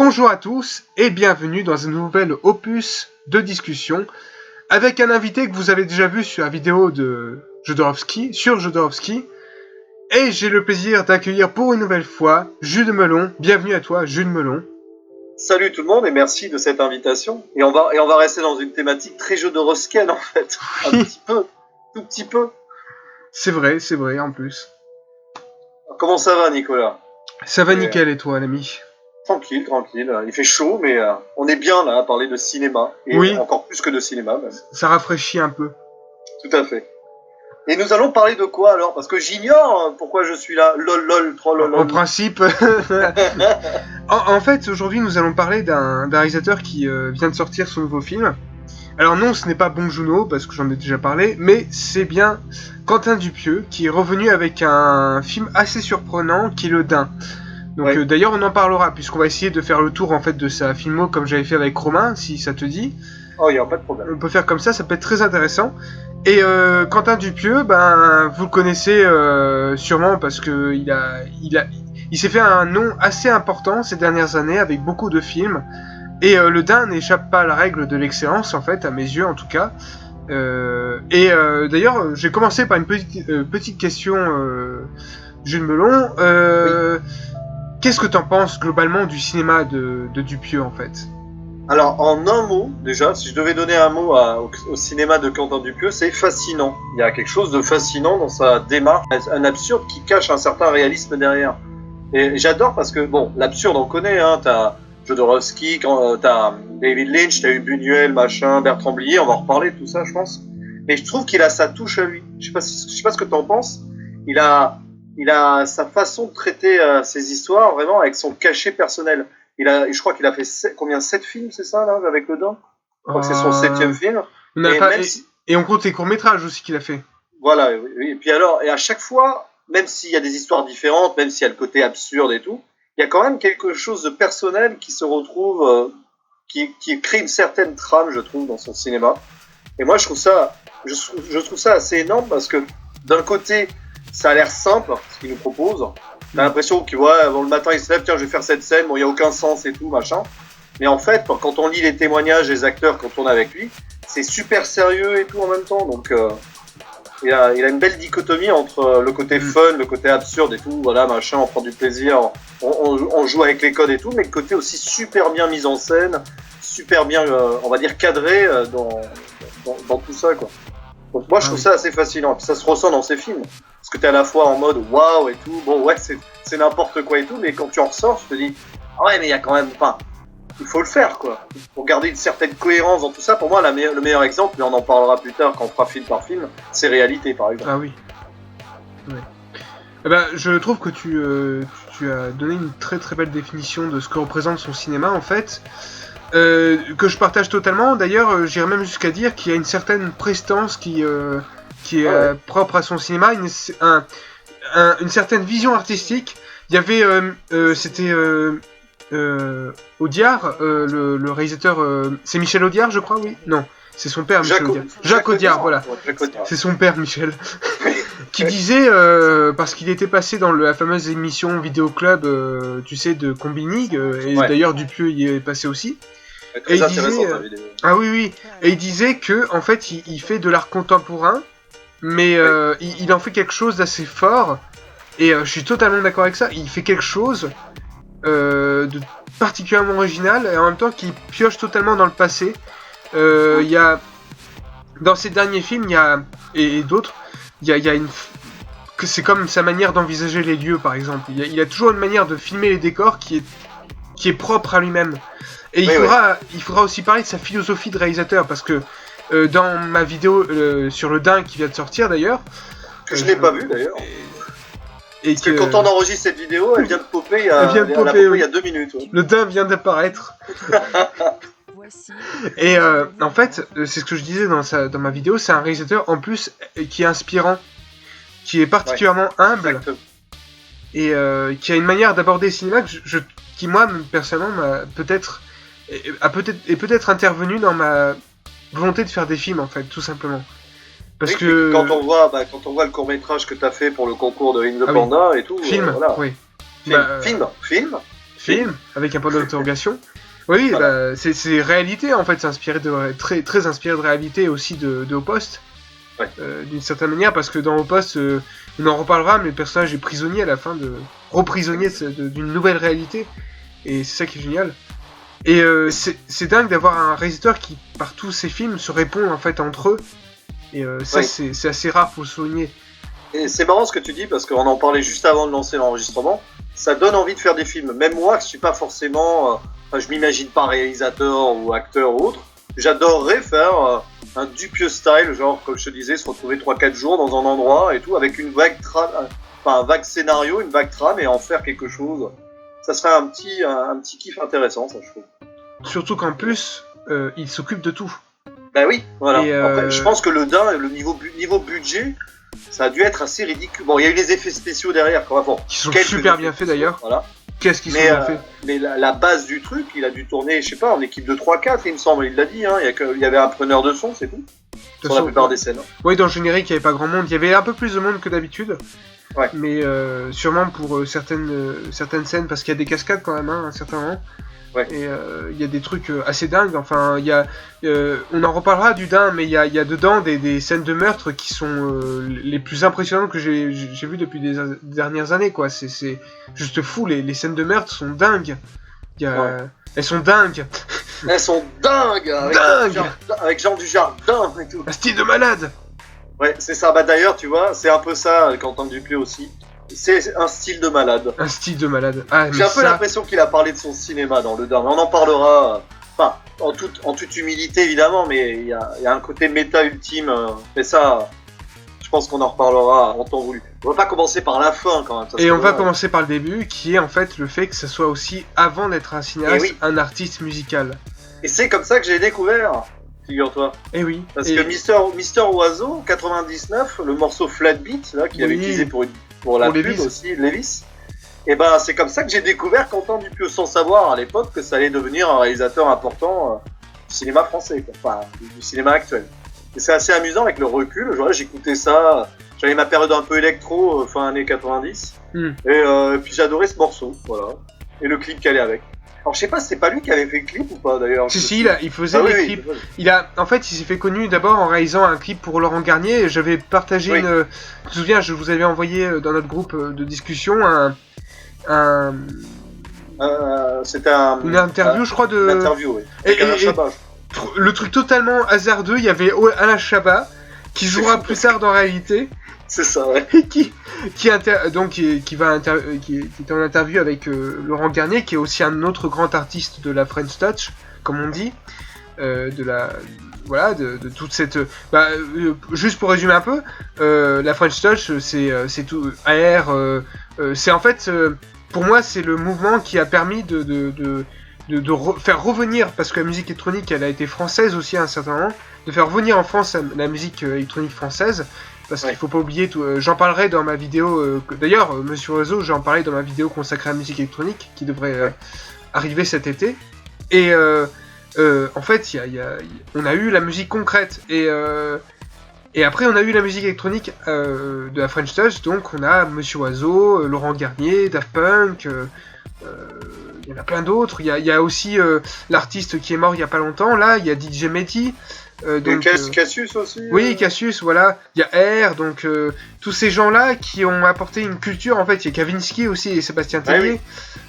Bonjour à tous et bienvenue dans un nouvel opus de discussion avec un invité que vous avez déjà vu sur la vidéo de Jodorowsky, sur Jodorowsky. Et j'ai le plaisir d'accueillir pour une nouvelle fois Jules Melon. Bienvenue à toi, Jules Melon. Salut tout le monde et merci de cette invitation. Et on va rester dans une thématique très Jodorowskienne en fait. Un petit peu, tout petit peu. C'est vrai en plus. Alors, comment ça va Nicolas? Ça va nickel et toi l'ami? Tranquille. Il fait chaud mais on est bien là à parler de cinéma. Et oui. Encore plus que de cinéma même. Ça rafraîchit un peu. Tout à fait. Et nous allons parler de quoi alors? Parce que j'ignore pourquoi je suis là. Lol, trop lol. En principe. en fait, aujourd'hui, nous allons parler d'un réalisateur qui vient de sortir son nouveau film. Alors non, ce n'est pas Bong Joon-ho, parce que j'en ai déjà parlé, mais c'est bien Quentin Dupieux, qui est revenu avec un film assez surprenant, qui est Le Dain. Donc ouais. D'ailleurs, on en parlera, puisqu'on va essayer de faire le tour en fait de sa filmo, comme j'avais fait avec Romain, si ça te dit. Oh, il n'y a pas de problème. On peut faire comme ça peut être très intéressant. Et Quentin Dupieux, vous le connaissez sûrement parce que il s'est fait un nom assez important ces dernières années avec beaucoup de films. Et Le Dain n'échappe pas à la règle de l'excellence, en fait, à mes yeux en tout cas. D'ailleurs, j'ai commencé par une petite question, Jules Melon. Oui. Qu'est-ce que t'en penses globalement du cinéma de Dupieux en fait? Alors, en un mot, déjà, si je devais donner un mot au cinéma de Quentin Dupieux, c'est fascinant. Il y a quelque chose de fascinant dans sa démarche, un absurde qui cache un certain réalisme derrière. Et j'adore parce que, bon, l'absurde, on connaît, hein, t'as Jodorowsky, t'as David Lynch, t'as eu Buñuel, machin, Bertrand Blier, on va en reparler de tout ça, je pense. Mais je trouve qu'il a sa touche à lui. Je sais pas ce que t'en penses. Il a sa façon de traiter ses histoires, vraiment, avec son cachet personnel. Je crois qu'il a fait 7 films, c'est ça, là, avec Le Dain? Je crois que c'est son 7e film. Et on compte les courts-métrages aussi qu'il a fait. Voilà, oui. Et puis alors, et à chaque fois, même s'il y a des histoires différentes, même s'il y a le côté absurde et tout, il y a quand même quelque chose de personnel qui se retrouve, qui crée une certaine trame, je trouve, dans son cinéma. Et moi, je trouve ça assez énorme parce que, d'un côté, ça a l'air simple, ce qu'il nous propose. T'as l'impression que, avant le matin, il se lève, tiens, je vais faire cette scène, bon, il n'y a aucun sens et tout, machin. Mais en fait, quand on lit les témoignages des acteurs, quand on est avec lui, c'est super sérieux et tout en même temps. Donc, il a une belle dichotomie entre le côté fun, le côté absurde et tout, voilà, machin, on prend du plaisir, on joue avec les codes et tout, mais le côté aussi super bien mis en scène, super bien, on va dire, cadré dans tout ça, quoi. Donc moi je trouve ça assez fascinant, puis ça se ressent dans ses films, parce que t'es à la fois en mode waouh et tout, bon ouais c'est n'importe quoi et tout, mais quand tu en ressors, tu te dis ah ouais mais il y a quand même, il faut le faire quoi, pour garder une certaine cohérence dans tout ça. Pour moi le meilleur exemple, mais on en parlera plus tard quand on fera film par film, c'est Réalité par exemple. Ah oui. Ouais. Je trouve que tu as donné une très très belle définition de ce que représente son cinéma en fait. Que je partage totalement. D'ailleurs, j'irais même jusqu'à dire qu'il y a une certaine prestance qui est propre à son cinéma, une certaine vision artistique. Il y avait, c'était Audiard, le réalisateur. C'est Michel Audiard, je crois, oui. Non, c'est son père, Michel Audiard. Jacques Audiard, voilà. C'est son père, Michel. Qui disait, parce qu'il était passé dans la fameuse émission Vidéo Club, tu sais, de Combinig, et d'ailleurs Dupieux y est passé aussi. Très et intéressant ta vidéo. Ah oui. Et il disait que en fait il fait de l'art contemporain, mais il en fait quelque chose d'assez fort. Et je suis totalement d'accord avec ça. Il fait quelque chose de particulièrement original et en même temps qui pioche totalement dans le passé. Il y a dans ses derniers films, et d'autres, il y a que c'est comme sa manière d'envisager les lieux par exemple. Il a toujours une manière de filmer les décors qui est propre à lui-même. Et il faudra aussi parler de sa philosophie de réalisateur, parce que dans ma vidéo sur Le Dain qui vient de sortir d'ailleurs... Que je n'ai pas vu d'ailleurs. Parce que quand on enregistre cette vidéo, elle vient de popper il y a 2 minutes. Ouais. Le Dain vient d'apparaître. Et en fait, c'est ce que je disais dans ma vidéo, c'est un réalisateur en plus qui est inspirant, qui est particulièrement humble, et qui a une manière d'aborder le cinéma qui moi, personnellement, est peut-être intervenu dans ma volonté de faire des films en fait, tout simplement. Parce que quand on voit le court-métrage que tu as fait pour le concours de Ring the Panda et tout, film, voilà. Oui. Film. film, avec un point d'interrogation. Oui, Voilà. bah, c'est réalité en fait, c'est inspiré très, très inspiré de réalité aussi de Au Poste, Ouais. d'une certaine manière, parce que dans Au Poste, on en reparlera, mais le personnage est prisonnier à la fin, reprisonnier d'une nouvelle réalité, et c'est ça qui est génial. Et c'est dingue d'avoir un réalisateur qui, par tous ses films, se répond en fait entre eux, et ça Oui. c'est assez rare, faut le souligner. Et c'est marrant ce que tu dis parce qu'on en parlait juste avant de lancer l'enregistrement. Ça donne envie de faire des films. Même moi, je suis pas forcément, je m'imagine pas réalisateur ou acteur ou autre. J'adorerais faire un Dupieux style, genre comme je te disais, se retrouver 3-4 jours dans un endroit et tout avec une vague trame, enfin un vague scénario, une vague trame et en faire quelque chose. Ça serait un petit kiff intéressant, ça je trouve. Surtout qu'en plus, il s'occupe de tout. Ben oui, voilà. Et Après, je pense que le niveau budget, ça a dû être assez ridicule. Bon, il y a eu les effets spéciaux derrière, quand même. Bon, qui sont quelques super effets bien faits spéciaux, d'ailleurs. Voilà. Qu'est-ce qu'ils sont Mais, bien faits. mais la base du truc, il a dû tourner, je sais pas, en équipe de 3-4, il me semble, il l'a dit. Hein, il y avait un preneur de son, c'est tout. De Sur la plupart des scènes. Oui, dans le générique, il n'y avait pas grand monde. Il y avait un peu plus de monde que d'habitude. Ouais. Mais sûrement pour certaines scènes, parce qu'il y a des cascades quand même, hein, à un certain moment. Ouais. Et il y a des trucs assez dingues. Enfin, il y a, on en reparlera du Dain, mais il y a dedans des scènes de meurtre qui sont les plus impressionnantes que j'ai vues depuis des dernières années, quoi. C'est juste fou. Les scènes de meurtre sont dingues. Ouais. Elles sont dingues. Elles sont dingues, avec Jean Dujardin et tout. Un style de malade. Ouais, c'est ça. Bah d'ailleurs, tu vois, c'est un peu ça, Quentin Dupieux aussi. C'est un style de malade. Un style de malade. Ah, J'ai un peu ça... l'impression qu'il a parlé de son cinéma dans le dernier. On en parlera, enfin, en toute humilité évidemment, mais il y a un côté méta ultime. Mais ça, je pense qu'on en reparlera en temps voulu. On va pas commencer par la fin quand même. Et on va commencer par le début, qui est en fait le fait que ça soit aussi, avant d'être un cinéaste, un artiste musical. Et c'est comme ça que j'ai découvert, figure-toi. Et oui. Parce que Mister Oiseau, 99, le morceau Flat Beat, là, qu'il avait utilisé pour la pub Lévis. aussi, Lévis. Et ben c'est comme ça que j'ai découvert Quentin Dupieux, sans savoir à l'époque que ça allait devenir un réalisateur important du cinéma français, quoi. Enfin du cinéma actuel. Et c'est assez amusant avec le recul. Genre, j'écoutais ça, j'avais ma période un peu électro, fin années 90, et puis j'adorais ce morceau, voilà. Et le clip qui allait avec. Alors je sais pas, c'est pas lui qui avait fait le clip ou pas d'ailleurs. Si, il faisait les clips. En fait, il s'est fait connu d'abord en réalisant un clip pour Laurent Garnier. J'avais partagé je me souviens, je vous avais envoyé dans notre groupe de discussion c'était une interview, je crois, de. Une interview, oui. Et le truc totalement hasardeux, il y avait Alain Chabat qui jouera plus tard dans Réalité. C'est ça, ouais. qui était en interview avec Laurent Garnier, qui est aussi un autre grand artiste de la French Touch, comme on dit, de toute cette. Juste pour résumer un peu, la French Touch, c'est tout AR. C'est en fait, pour moi, c'est le mouvement qui a permis de faire revenir, parce que la musique électronique, elle a été française aussi à un certain moment, de faire revenir en France la musique électronique française. Parce qu'il faut pas oublier tout. J'en parlerai dans ma vidéo. D'ailleurs, Monsieur Oiseau, j'en parlais dans ma vidéo consacrée à la musique électronique qui devrait arriver cet été. Et en fait, on a eu la musique concrète et après on a eu la musique électronique de la French Touch. Donc on a Monsieur Oiseau, Laurent Garnier, Daft Punk. Il y en a plein d'autres. Il y a aussi l'artiste qui est mort il y a pas longtemps. Là, il y a DJ Mehdi. Cassius aussi. Oui, Cassius, voilà. Il y a R, donc tous ces gens-là qui ont apporté une culture. En fait, il y a Kavinsky aussi et Sébastien Tellier,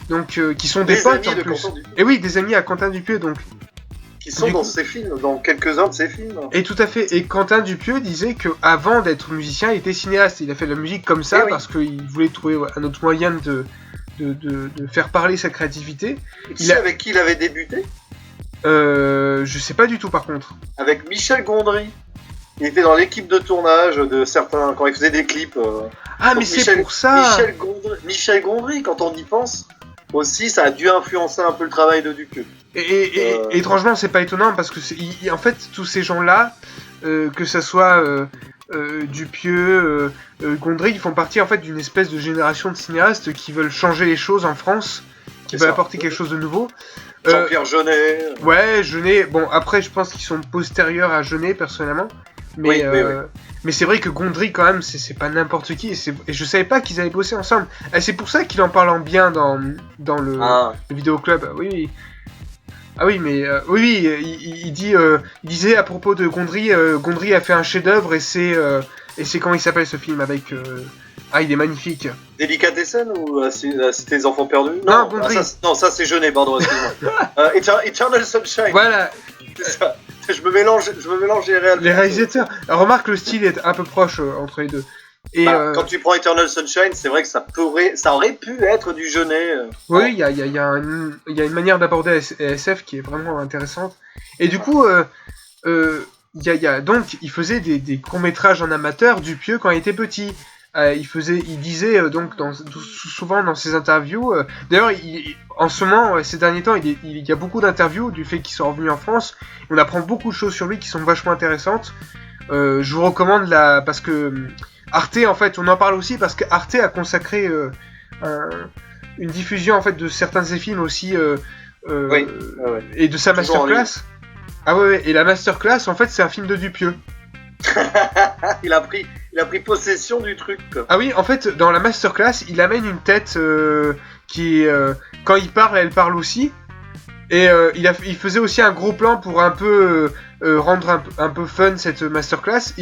donc qui sont des potes en plus. Et oui, des amis à Quentin Dupieux, donc. Qui sont dans ses films, dans quelques-uns de ses films. Et tout à fait. Et Quentin Dupieux disait que avant d'être musicien, il était cinéaste. Il a fait de la musique comme ça parce qu'il voulait trouver un autre moyen de faire parler sa créativité. Tu sais avec qui il avait débuté ? Je sais pas du tout par contre. Avec Michel Gondry. Il était dans l'équipe de tournage de certains, quand il faisait des clips. Ah mais c'est pour ça. Michel Gondry, quand on y pense, aussi ça a dû influencer un peu le travail de Dupieux. Et étrangement c'est pas étonnant parce que en fait tous ces gens-là, que ça soit Dupieux, Gondry, ils font partie en fait d'une espèce de génération de cinéastes qui veulent changer les choses en France, qui veulent apporter quelque chose de nouveau. Jean-Pierre Jeunet. Ouais, Jeunet. Bon, après, je pense qu'ils sont postérieurs à Jeunet, personnellement. Mais, oui. Mais c'est vrai que Gondry, quand même, c'est pas n'importe qui. Et je savais pas qu'ils avaient bossé ensemble. Et c'est pour ça qu'il en parle en bien dans le vidéoclub. Oui, oui. Ah oui, mais oui, il disait à propos de Gondry, Gondry a fait un chef-d'œuvre et c'est comment il s'appelle ce film avec. Ah, il est magnifique. Délicatessen ou C'était les enfants perdus? Non, Gondry. Ça c'est Jeunet, pardon, excuse-moi. Eternal Sunshine. Voilà. C'est ça. Je me mélange les réalisateurs. Les réalisateurs. Alors, remarque, le style est un peu proche entre les deux. Et quand tu prends Eternal Sunshine, c'est vrai que ça aurait pu être du Jeunet. Oui, il y a une manière d'aborder SF qui est vraiment intéressante. Et du coup, donc, il faisait des courts-métrages en amateur, Dupieux, quand il était petit. Il disait donc souvent dans ses interviews. D'ailleurs, en ce moment, ces derniers temps, il y a beaucoup d'interviews du fait qu'il soit revenu en France. On apprend beaucoup de choses sur lui qui sont vachement intéressantes. Je vous recommande parce que Arte, en fait, on en parle aussi parce que Arte a consacré une diffusion en fait de certains de ses films aussi Oui. et de sa masterclass. Ah ouais, et la masterclass, en fait, c'est un film de Dupieux. il a pris possession du truc, quoi. Ah oui, en fait, dans la masterclass, il amène une tête qui, quand il parle, elle parle aussi. Et il faisait aussi un gros plan pour un peu rendre un peu fun cette masterclass.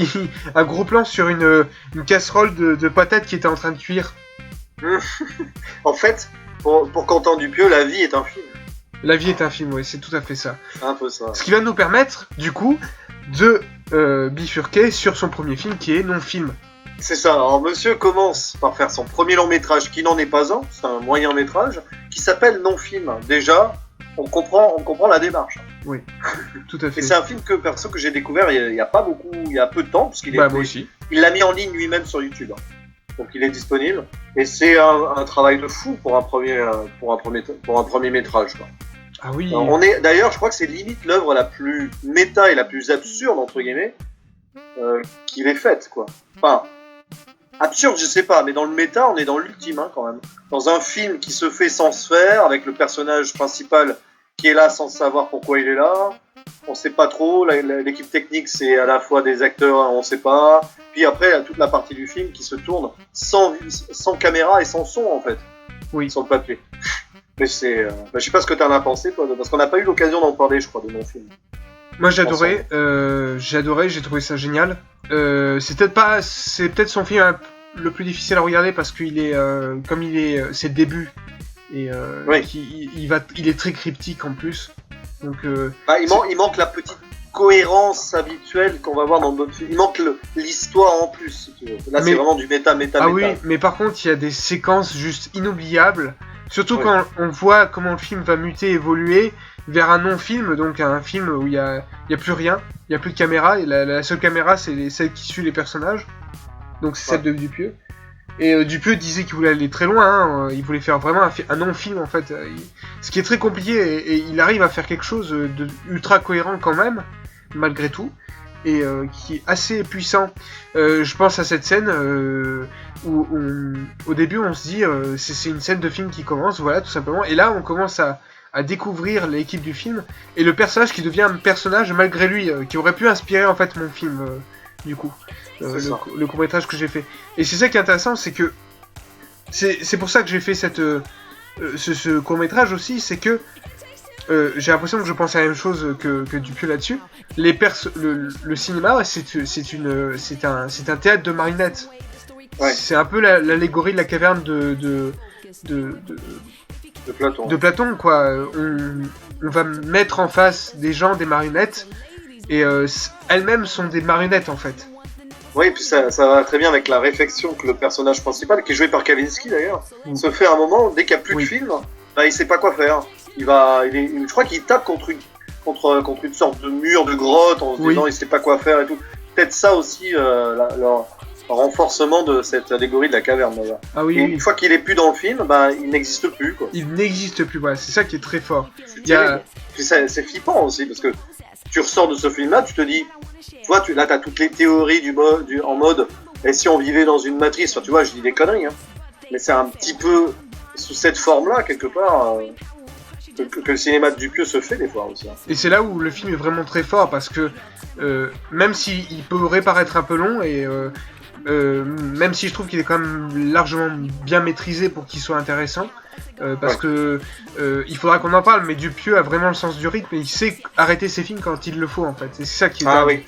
Un gros plan sur une casserole de patates qui était en train de cuire. En fait, pour Quentin Dupieux, la vie est un film. La vie est un film, oui, c'est tout à fait ça. C'est un peu ça. Ce qui va nous permettre, du coup, de bifurquer sur son premier film qui est Non-Film. C'est ça. Alors, monsieur commence par faire son premier long-métrage qui n'en est pas un, c'est un moyen-métrage, qui s'appelle Non-Film. Déjà, on comprend la démarche. Oui, tout à fait. Et c'est un film que j'ai découvert il y a pas beaucoup, il y a peu de temps, parce qu'il moi aussi. Il l'a mis en ligne lui-même sur YouTube. Donc il est disponible. Et c'est un travail de fou pour un premier métrage, quoi. Ah oui. Alors, d'ailleurs, je crois que c'est limite l'œuvre la plus méta et la plus absurde, entre guillemets, qu'il ait faite, quoi. Enfin, absurde, je sais pas, mais dans le méta, on est dans l'ultime, hein, quand même. Dans un film qui se fait sans se faire, avec le personnage principal qui est là sans savoir pourquoi il est là. On sait pas trop, l'équipe technique c'est à la fois des acteurs, on sait pas. Puis après, toute la partie du film qui se tourne sans caméra et sans son, en fait. Oui. Sur le papier. Mais je sais pas ce que t'en as pensé, toi, parce qu'on n'a pas eu l'occasion d'en parler, je crois, de mon film. Moi j'ai adoré, j'ai trouvé ça génial. C'est peut-être son film le plus difficile à regarder parce qu'il est, c'est le début et oui. il est très cryptique en plus. Donc il manque la petite cohérence habituelle qu'on va voir dans d'autres films. Il manque l'histoire en plus, si tu veux. Là, c'est vraiment du méta. Ah oui, mais par contre, il y a des séquences juste inoubliables. Surtout quand on voit comment le film va muter, évoluer vers un non-film, donc un film où il y a plus rien, il y a plus de caméra, et la seule caméra c'est celle qui suit les personnages, donc c'est celle de Dupieux. Et Dupieux disait qu'il voulait aller très loin, hein, il voulait faire vraiment un non-film en fait, ce qui est très compliqué, et il arrive à faire quelque chose de ultra cohérent quand même, malgré tout, et qui est assez puissant. Je pense à cette scène où au début on se dit c'est une scène de film qui commence, voilà, tout simplement, et là on commence à découvrir l'équipe du film et le personnage qui devient un personnage malgré lui, qui aurait pu inspirer en fait mon film du coup, le court-métrage que j'ai fait. Et c'est ça qui est intéressant, c'est que c'est pour ça que j'ai fait ce court-métrage aussi, c'est que j'ai l'impression que je pense à la même chose que Dupieux là-dessus. Le cinéma, c'est un théâtre de marionnettes. Ouais. C'est un peu l'allégorie de la caverne de Platon, quoi. On va mettre en face des gens des marionnettes et elles-mêmes sont des marionnettes en fait. Oui, puis ça va très bien avec la réflexion que le personnage principal, qui est joué par Kavinsky d'ailleurs, se fait à un moment, dès qu'il n'y a plus de film, il sait pas quoi faire. Je crois qu'il tape contre une sorte de mur, de grotte, en se disant il sait pas quoi faire et tout. Peut-être ça aussi, le renforcement de cette allégorie de la caverne d'ailleurs. Ah oui, Une fois qu'il est plus dans le film, il n'existe plus, quoi. Il n'existe plus, voilà, c'est ça qui est très fort. C'est flippant aussi, parce que tu ressors de ce film-là, tu te dis, tu vois, là t'as toutes les théories en mode, et si on vivait dans une matrice, enfin, tu vois, je dis des conneries, hein, mais c'est un petit peu sous cette forme-là, quelque part. que le cinéma de Dupieux se fait des fois aussi. Et c'est là où le film est vraiment très fort, parce que même s'il peut reparaître un peu long, et même si je trouve qu'il est quand même largement bien maîtrisé pour qu'il soit intéressant, parce que il faudra qu'on en parle, mais Dupieux a vraiment le sens du rythme, et il sait arrêter ses films quand il le faut, en fait. Et c'est ça qui est dingue. Oui.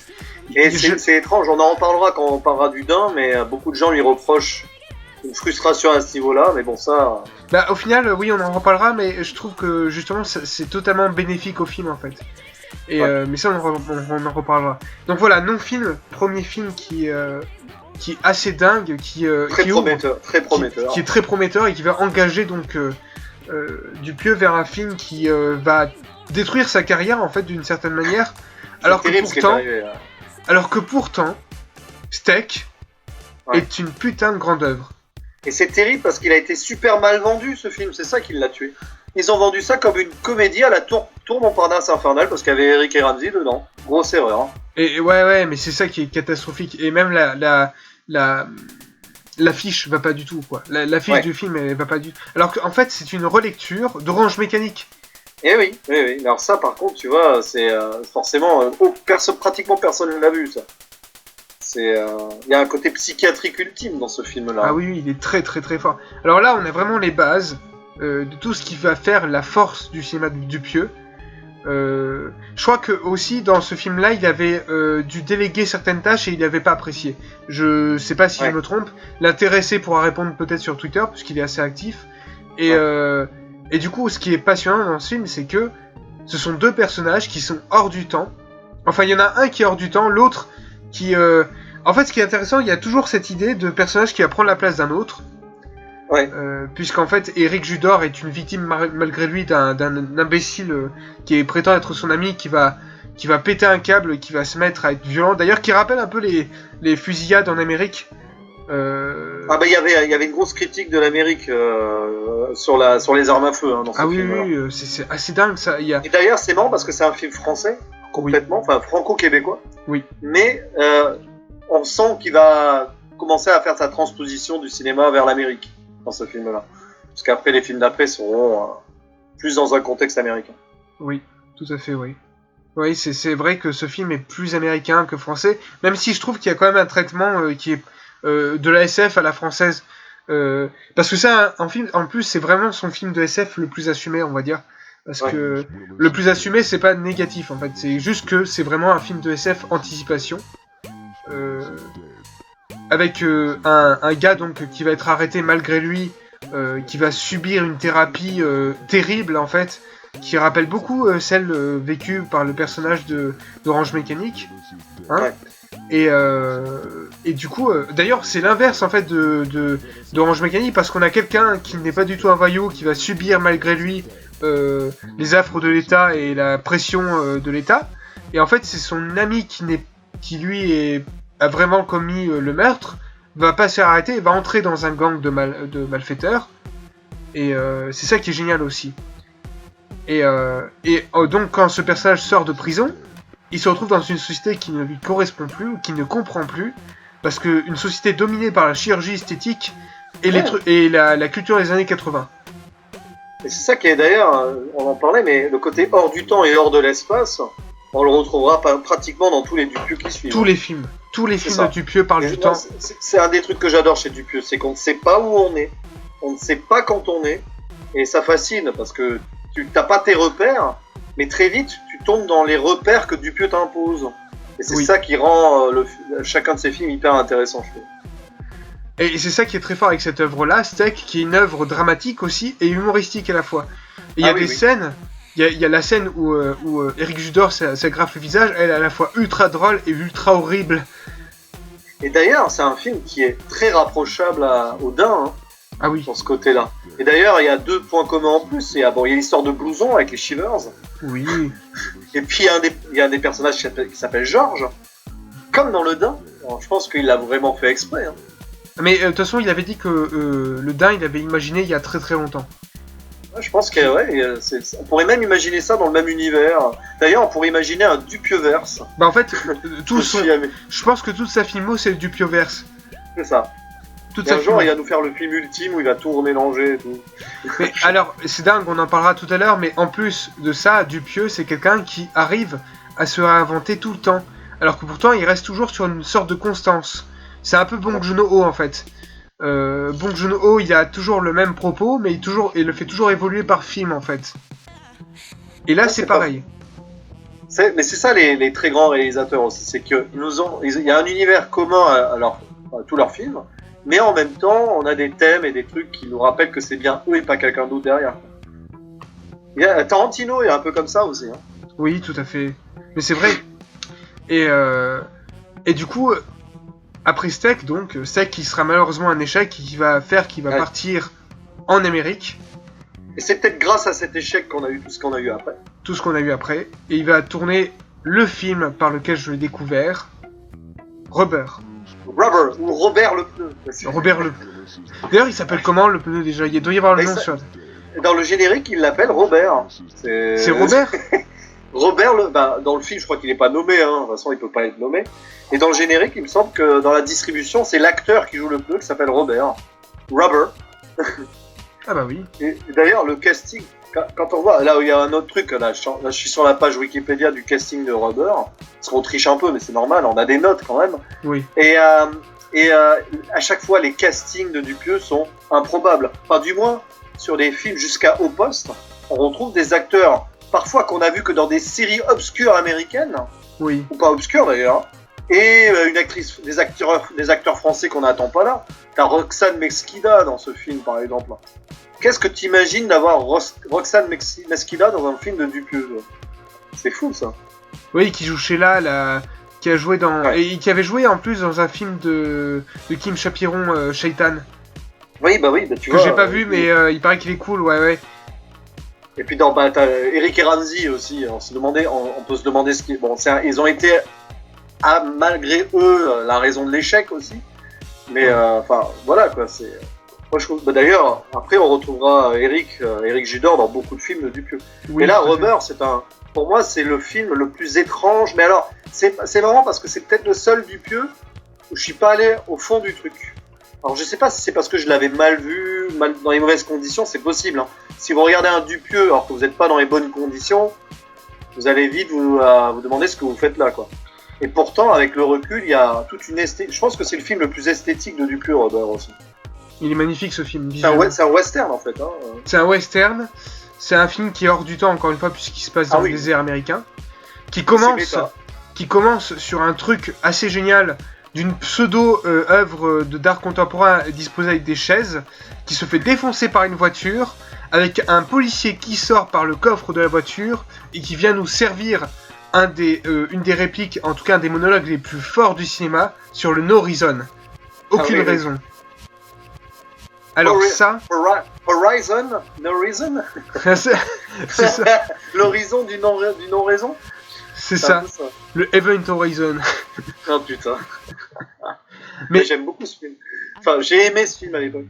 Et c'est étrange, on en reparlera quand on parlera du Dain, mais beaucoup de gens lui reprochent une frustration à ce niveau-là, mais bon, ça... Bah, au final, oui, on en reparlera, mais je trouve que, justement, c'est totalement bénéfique au film, en fait. Et, mais ça, on en reparlera. Donc voilà, Non-Film, premier film qui est assez dingue, très prometteur. Qui est très prometteur et qui va engager, donc, Dupieux vers un film qui va détruire sa carrière, en fait, d'une certaine manière. Alors que pourtant, Steak est une putain de grande œuvre. Et c'est terrible parce qu'il a été super mal vendu, ce film, c'est ça qui l'a tué. Ils ont vendu ça comme une comédie à la Tour Montparnasse infernale parce qu'il y avait Eric et Ramsey dedans. Grosse erreur. Hein. Et ouais, mais c'est ça qui est catastrophique. Et même l'affiche va pas du tout, quoi. L'affiche du film, elle va pas du tout. Alors qu'en fait, c'est une relecture d'Orange Mécanique. Eh oui. Alors ça, par contre, tu vois, c'est forcément... pratiquement personne ne l'a vu, ça. Il y a un côté psychiatrique ultime dans ce film-là. Ah oui, il est très très très fort. Alors là, on a vraiment les bases de tout ce qui va faire la force du cinéma de Dupieux. Je crois que aussi dans ce film-là, il avait dû déléguer certaines tâches et il n'avait pas apprécié. Je sais pas si je me trompe. L'intéressé pourra répondre peut-être sur Twitter puisqu'il est assez actif. Et du coup, ce qui est passionnant dans ce film, c'est que ce sont deux personnages qui sont hors du temps. Enfin, il y en a un qui est hors du temps, l'autre qui... En fait, ce qui est intéressant, il y a toujours cette idée de personnage qui va prendre la place d'un autre. Puisqu'en fait, Éric Judor est une victime malgré lui d'un imbécile qui prétend être son ami, qui va péter un câble, qui va se mettre à être violent. D'ailleurs, qui rappelle un peu les fusillades en Amérique. Il y avait une grosse critique de l'Amérique sur les armes à feu dans ce film. Oui, c'est assez dingue ça. Et d'ailleurs, c'est marrant parce que c'est un film français, complètement, enfin franco-québécois. Oui. Mais on sent qu'il va commencer à faire sa transposition du cinéma vers l'Amérique dans ce film-là. Parce qu'après, les films d'après seront plus dans un contexte américain. Oui, tout à fait, oui. Oui, c'est vrai que ce film est plus américain que français, même si je trouve qu'il y a quand même un traitement qui est de la SF à la française. Parce que ça, en plus, c'est vraiment son film de SF le plus assumé, on va dire. Parce que le plus assumé, c'est pas négatif, en fait. C'est juste que c'est vraiment un film de SF anticipation. Avec un gars donc qui va être arrêté malgré lui, qui va subir une thérapie terrible en fait, qui rappelle beaucoup celle vécue par le personnage d'Orange Mécanique. Hein. Et du coup, d'ailleurs c'est l'inverse en fait d'Orange Mécanique, parce qu'on a quelqu'un qui n'est pas du tout un voyou, qui va subir malgré lui les affres de l'État et la pression de l'État. Et en fait c'est son ami qui lui a vraiment commis le meurtre, va pas se faire arrêter et va entrer dans un gang de malfaiteurs. Et c'est ça qui est génial aussi. Et donc quand ce personnage sort de prison, il se retrouve dans une société qui ne lui correspond plus, ou qui ne comprend plus, parce qu'une société dominée par la chirurgie esthétique et la culture des années 80. Et c'est ça qui est d'ailleurs, on en parlait, mais le côté hors du temps et hors de l'espace, on le retrouvera pratiquement dans tous les Dupieux qui suivent. Tous les films de Dupieux parlent du temps. C'est un des trucs que j'adore chez Dupieux, c'est qu'on ne sait pas où on est, on ne sait pas quand on est, et ça fascine parce que tu n'as pas tes repères, mais très vite tu tombes dans les repères que Dupieux t'impose. Et c'est ça qui rend chacun de ses films hyper intéressant, je trouve. Et c'est ça qui est très fort avec cette œuvre-là, Steak, qui est une œuvre dramatique aussi et humoristique à la fois. Et il y a des scènes. Il y a la scène où Éric Judor s'agrafe le visage, elle est à la fois ultra drôle et ultra horrible. Et d'ailleurs, c'est un film qui est très rapprochable au Dain, pour ce côté-là. Et d'ailleurs, il y a deux points communs en plus. Il y a l'histoire de blouson avec les Shivers. Oui. Et puis il y a un des personnages qui s'appelle Georges, comme dans le Dain. Alors, je pense qu'il l'a vraiment fait exprès. Hein. Mais de toute façon, il avait dit que le Dain, il avait imaginé il y a très très longtemps. Je pense on pourrait même imaginer ça dans le même univers. D'ailleurs, on pourrait imaginer un Dupieux-verse. Bah en fait, je pense que toute sa filmo, c'est le Dupieux-verse. C'est ça. toute Et sa un jour, filmo. il va nous faire le film ultime où il va tout remélanger et tout. Mais alors, c'est dingue, on en parlera tout à l'heure, mais en plus de ça, Dupieux, c'est quelqu'un qui arrive à se réinventer tout le temps. Alors que pourtant, il reste toujours sur une sorte de constance. C'est un peu Bong Joon-ho, en fait. Bong Joon-ho, il a toujours le même propos, mais il le fait toujours évoluer par film, en fait. Et là, Ça, c'est c'est pas- pareil. Mais c'est ça les très grands réalisateurs aussi, c'est que il y a un univers commun à tous leurs films, mais en même temps, on a des thèmes et des trucs qui nous rappellent que c'est bien eux et pas quelqu'un d'autre derrière. Tarantino est un peu comme ça aussi. Hein. Oui, tout à fait. Mais c'est vrai. Et du coup, après Steak, donc, Steak qui sera malheureusement un échec, qui va Ouais. partir en Amérique, Et c'est peut-être grâce à cet échec qu'on a eu tout ce qu'on a eu après. tout ce qu'on a eu après, et il va tourner le film par lequel je l'ai découvert, Rubber. Rubber ou Robert le pneu. Robert le pneu. D'ailleurs, il s'appelle comment le pneu déjà? Il doit y avoir le Mais nom ça- sur. Dans le générique, il l'appelle Robert. C'est Robert? Robert, dans le film, je crois qu'il n'est pas nommé, hein. De toute façon, il peut pas être nommé. Et dans le générique, il me semble que dans la distribution, c'est l'acteur qui joue le pneu qui s'appelle Robert. Rubber. Ah bah oui. Et d'ailleurs, le casting, quand on voit, là où il y a un autre truc, là, je suis sur la page Wikipédia du casting de Rubber, parce qu'on triche un peu, mais c'est normal, on a des notes quand même. Oui. Et à chaque fois, les castings de Dupieux sont improbables. Enfin, du moins, sur des films jusqu'à Au Poste, on retrouve des acteurs, parfois qu'on a vu que dans des séries obscures américaines, Oui. ou pas obscures d'ailleurs, et une actrice, des acteurs français qu'on n'attend pas là. T'as Roxane Mesquida dans ce film, par exemple. Qu'est-ce que t'imagines d'avoir Roxane Mesquida dans un film de Dupieux? C'est fou, ça. Oui, qui joue Sheila, qui a joué dans. Ouais. Et qui avait joué en plus dans un film de Kim Chapiron, Shaitan. Oui, bah tu Que vois. j'ai pas vu, mais il paraît qu'il est cool, ouais. Et puis t'as Eric et Ramsey aussi. On peut se demander ce qui. Bon, ils ont été, malgré eux, la raison de l'échec aussi. Mais enfin, voilà quoi. C'est. Moi, je trouve. D'ailleurs, après, on retrouvera Eric Judor dans beaucoup de films de Dupieux. Oui, Et là, tout à fait. Rubber, pour moi, c'est le film le plus étrange. Mais alors, c'est marrant parce que c'est peut-être le seul Dupieux où je suis pas allé au fond du truc. Alors, je sais pas si c'est parce que je l'avais mal vu, dans les mauvaises conditions, c'est possible. Hein. Si vous regardez un Dupieux alors que vous n'êtes pas dans les bonnes conditions, vous allez vite vous demander ce que vous faites là, quoi. Et pourtant, avec le recul, il y a toute une esthétique. Je pense que c'est le film le plus esthétique de Dupieux, Rubber aussi. Il est magnifique ce film. C'est un western en fait. Hein. C'est un western. C'est un film qui est hors du temps, encore une fois, puisqu'il se passe dans le désert américain. Qui commence sur un truc assez génial d'une pseudo-œuvre d'art contemporain disposée avec des chaises, qui se fait défoncer par une voiture, avec un policier qui sort par le coffre de la voiture et qui vient nous servir une des répliques, en tout cas un des monologues les plus forts du cinéma, sur le No Reason. Aucune raison. Alors ça... Horizon? No reason? c'est ça. L'horizon du non-raison? C'est ça. Le Event Horizon. Oh putain. Mais j'aime beaucoup ce film. Enfin, j'ai aimé ce film à l'époque.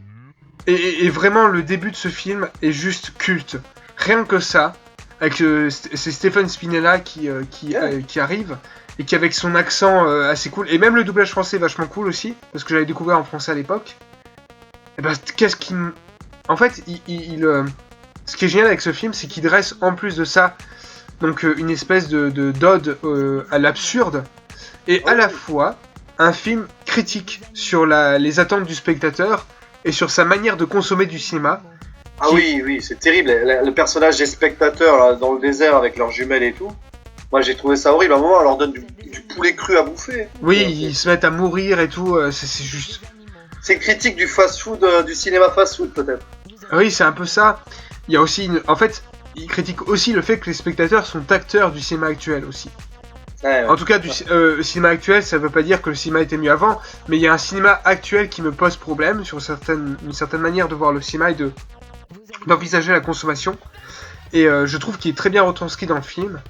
Et vraiment, le début de ce film est juste culte. Rien que ça, avec c'est Stephen Spinella qui arrive, et qui avec son accent assez cool, et même le doublage français est vachement cool aussi, parce que j'avais découvert en français à l'époque. Et ben, qu'est-ce qui... En fait, ce qui est génial avec ce film, c'est qu'il dresse en plus de ça, donc une espèce d'ode à l'absurde, et à la fois un film critique sur les attentes du spectateur, et sur sa manière de consommer du cinéma. Ah oui, c'est terrible. Le personnage des spectateurs là, dans le désert avec leurs jumelles et tout. Moi, j'ai trouvé ça horrible. À un moment, on leur donne du poulet cru à bouffer. Oui, ils se mettent à mourir et tout. C'est juste. C'est une critique du fast-food, du cinéma fast-food peut-être. Oui, c'est un peu ça. Il y a aussi, en fait, il critique aussi le fait que les spectateurs sont acteurs du cinéma actuel aussi. Ouais. En tout cas, du cinéma actuel, ça veut pas dire que le cinéma était mieux avant, mais il y a un cinéma actuel qui me pose problème sur une certaine manière de voir le cinéma et d'envisager la consommation. Et je trouve qu'il est très bien retranscrit dans le film.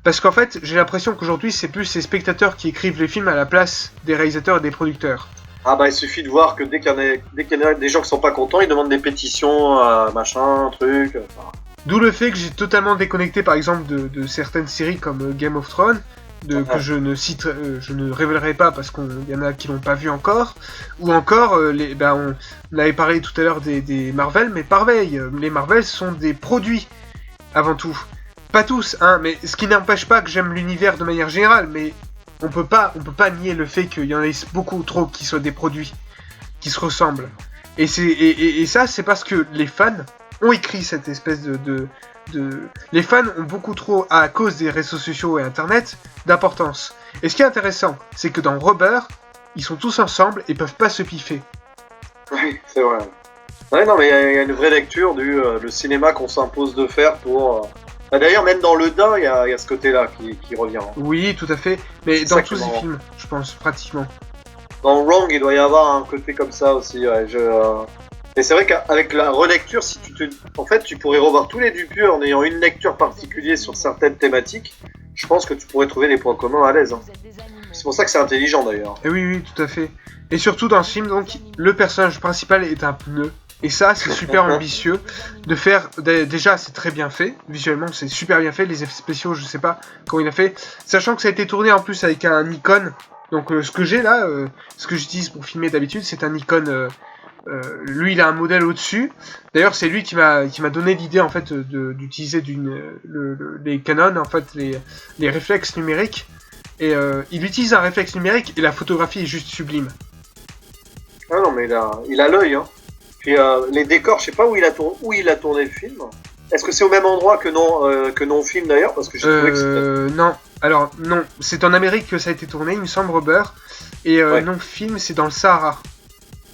Parce qu'en fait, j'ai l'impression qu'aujourd'hui, c'est plus les spectateurs qui écrivent les films à la place des réalisateurs et des producteurs. Ah bah il suffit de voir que dès qu'il y a des gens qui sont pas contents, ils demandent des pétitions, machin, truc. Enfin... D'où le fait que j'ai totalement déconnecté par exemple de certaines séries comme Game of Thrones, que je ne révélerai pas parce qu'il y en a qui l'ont pas vu encore, ou encore on avait parlé tout à l'heure des Marvel, mais pareil, les Marvel sont des produits avant tout, pas tous, hein, mais ce qui n'empêche pas que j'aime l'univers de manière générale, mais on peut pas nier le fait qu'il y en ait beaucoup trop qui soient des produits qui se ressemblent, et ça c'est parce que les fans ont écrit cette espèce les fans ont beaucoup trop, à cause des réseaux sociaux et internet, d'importance. Et ce qui est intéressant, c'est que dans Rubber, ils sont tous ensemble et peuvent pas se piffer. Oui, c'est vrai. Ouais, non, mais il y a une vraie lecture le cinéma qu'on s'impose de faire pour... D'ailleurs, même dans Le Dain, il y a ce côté-là qui revient. Oui, tout à fait. Mais dans tous les films, je pense, pratiquement. Dans Wrong, il doit y avoir un côté comme ça aussi. Ouais, Et c'est vrai qu'avec la relecture, en fait, tu pourrais revoir tous les Dupieux en ayant une lecture particulière sur certaines thématiques. Je pense que tu pourrais trouver des points communs à l'aise. Hein. C'est pour ça que c'est intelligent d'ailleurs. Et oui, tout à fait. Et surtout dans ce film, donc, le personnage principal est un pneu. Et ça, c'est super ambitieux de faire. Déjà, c'est très bien fait. Visuellement, c'est super bien fait. Les effets spéciaux, je sais pas comment il a fait. Sachant que ça a été tourné en plus avec un Nikon. Donc, ce que j'ai là, ce que j'utilise pour filmer d'habitude, c'est un Nikon. Lui, il a un modèle au-dessus. D'ailleurs, c'est lui qui m'a donné l'idée en fait d'utiliser les Canon, en fait, les réflexes numériques. Et il utilise un réflexe numérique et la photographie est juste sublime. Ah non, mais il a l'œil. Hein. Puis les décors, je sais pas où il a tourné le film. Est-ce que c'est au même endroit que non film d'ailleurs, parce que j'ai trouvé que non. Alors non, c'est en Amérique que ça a été tourné, il me semble, Rubber. Et ouais. non film, c'est dans le Sahara.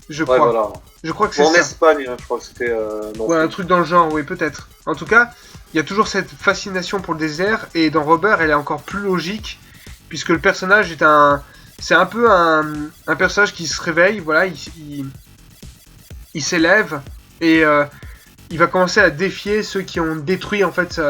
Je crois. Ouais, voilà. Je crois que c'est en ça. Espagne, hein, je crois que c'était. Ouais, un truc dans le genre, oui, peut-être. En tout cas, il y a toujours cette fascination pour le désert, et dans Rubber, elle est encore plus logique, puisque le personnage c'est un peu un personnage qui se réveille, voilà, il s'élève, et il va commencer à défier ceux qui ont détruit, en fait,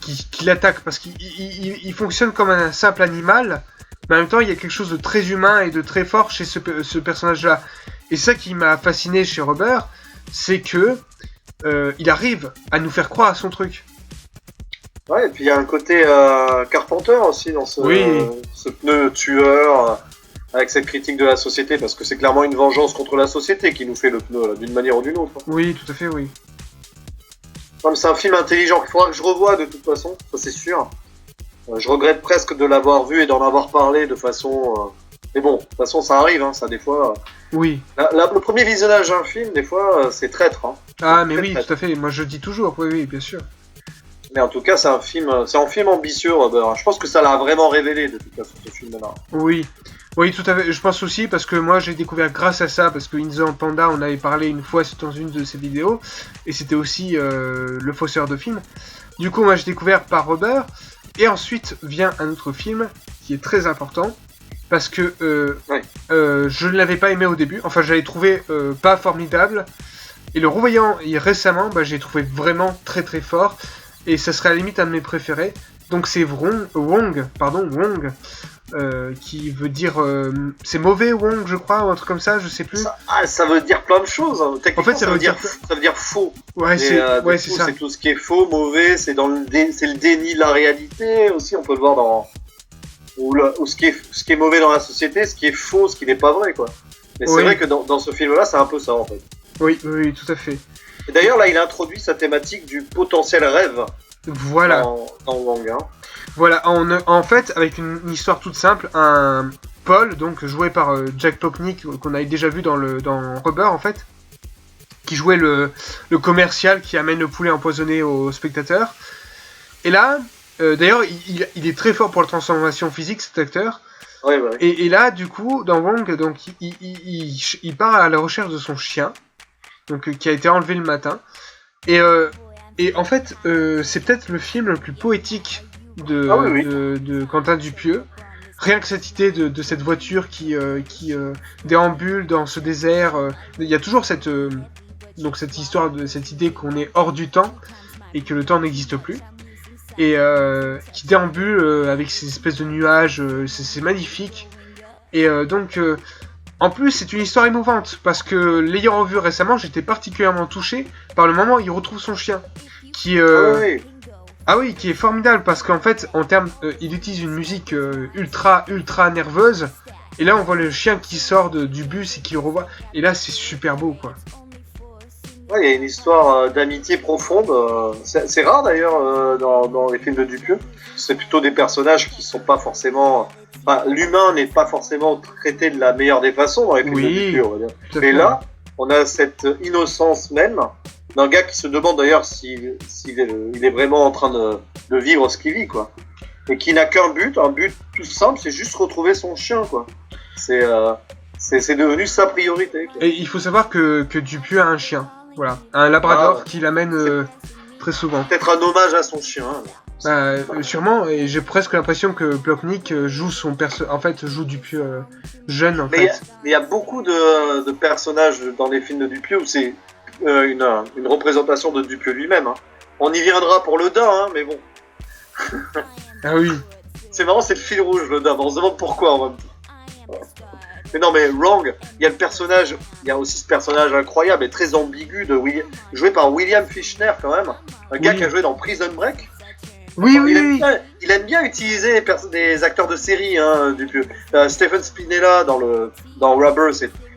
qui l'attaquent, parce qu'il fonctionne comme un simple animal, mais en même temps, il y a quelque chose de très humain et de très fort chez ce personnage-là. Et ça qui m'a fasciné chez Rubber, c'est que il arrive à nous faire croire à son truc. Ouais, et puis il y a un côté Carpenter aussi dans ce pneu tueur, avec cette critique de la société, parce que c'est clairement une vengeance contre la société qui nous fait le pneu, là, d'une manière ou d'une autre. Oui, tout à fait, oui. Non, mais c'est un film intelligent qu'il faudra que je revoie de toute façon, ça c'est sûr. Je regrette presque de l'avoir vu et d'en avoir parlé de façon... Mais bon, de toute façon, ça arrive, hein, ça des fois... Oui. Le premier visionnage d'un film, des fois, c'est traître. Hein. Ah, mais oui, tout à fait. Moi, je dis toujours. Oui, bien sûr. Mais en tout cas, c'est un film ambitieux, Rubber. Je pense que ça l'a vraiment révélé, de toute façon, ce film-là. Oui, tout à fait. Je pense aussi, parce que moi, j'ai découvert grâce à ça, parce que In the Panda, on avait parlé une fois dans une de ses vidéos, et c'était aussi le fausseur de film. Du coup, moi, j'ai découvert par Rubber. Et ensuite vient un autre film qui est très important parce que je ne l'avais pas aimé au début, enfin je l'avais trouvé pas formidable, et le revoyant récemment, j'ai trouvé vraiment très très fort, et ça serait à la limite un de mes préférés. Donc c'est Wong, qui veut dire c'est mauvais Wong, je crois, ou un truc comme ça, je sais plus. Ça veut dire plein de choses. Hein. En fait, ça veut dire faux. Ouais, c'est ça. C'est tout ce qui est faux, mauvais, c'est le déni de la réalité aussi. On peut le voir dans ou ce qui est mauvais dans la société, ce qui est faux, ce qui n'est pas vrai, quoi. Mais c'est vrai que dans ce film-là, c'est un peu ça en fait. Oui, tout à fait. Et d'ailleurs, là, il introduit sa thématique du potentiel rêve. Voilà. Dans Wong. Hein. Voilà, en fait, avec une histoire toute simple, un Paul, donc joué par Jack Popnik, qu'on avait déjà vu dans Rubber, en fait, qui jouait le commercial qui amène le poulet empoisonné aux spectateurs. Et là, d'ailleurs, il est très fort pour la transformation physique, cet acteur. Ouais. Et là, du coup, dans Wong, donc, il part à la recherche de son chien, donc qui a été enlevé le matin. Et en fait, c'est peut-être le film le plus poétique de Quentin Dupieux. Rien que cette idée de cette voiture qui déambule dans ce désert. Il y a toujours cette histoire cette idée qu'on est hors du temps et que le temps n'existe plus. Et qui déambule avec ces espèces de nuages. C'est magnifique. Et donc... en plus, c'est une histoire émouvante, parce que l'ayant revu récemment, j'étais particulièrement touché par le moment où il retrouve son chien, qui Ah oui, qui est formidable parce qu'en fait, en termes, il utilise une musique ultra nerveuse. Et là, on voit le chien qui sort du bus et qui le revoit. Et là, c'est super beau, quoi. Ouais, il y a une histoire d'amitié profonde. C'est rare d'ailleurs dans les films de Dupieux. C'est plutôt des personnages qui sont pas forcément. Enfin, l'humain n'est pas forcément traité de la meilleure des façons dans les films de Dupieux, on va dire. Mais là, on a cette innocence même d'un gars qui se demande d'ailleurs s'il est vraiment en train de vivre ce qu'il vit, quoi. Et qui n'a qu'un but, un but tout simple, c'est juste retrouver son chien, quoi. C'est devenu sa priorité, quoi. Et il faut savoir que Dupieux a un chien. Voilà, un labrador qui l'amène très souvent. Peut-être un hommage à son chien. Sûrement, et j'ai presque l'impression que Plotnik joue joue Dupieux jeune en fait. Mais il y a beaucoup de personnages dans les films de Dupieux où c'est une représentation de Dupieux lui-même. Hein. On y viendra pour le daim, hein, mais bon. Ah oui. C'est marrant, c'est le fil rouge le daim. On se demande pourquoi en même temps. Mais non, mais Wrong, il y a le personnage, il y a aussi ce personnage incroyable et très ambigu joué par William Fichtner quand même, un gars qui a joué dans Prison Break. Oui, il aime bien utiliser des acteurs de série, hein, Stephen Spinella dans Rubber,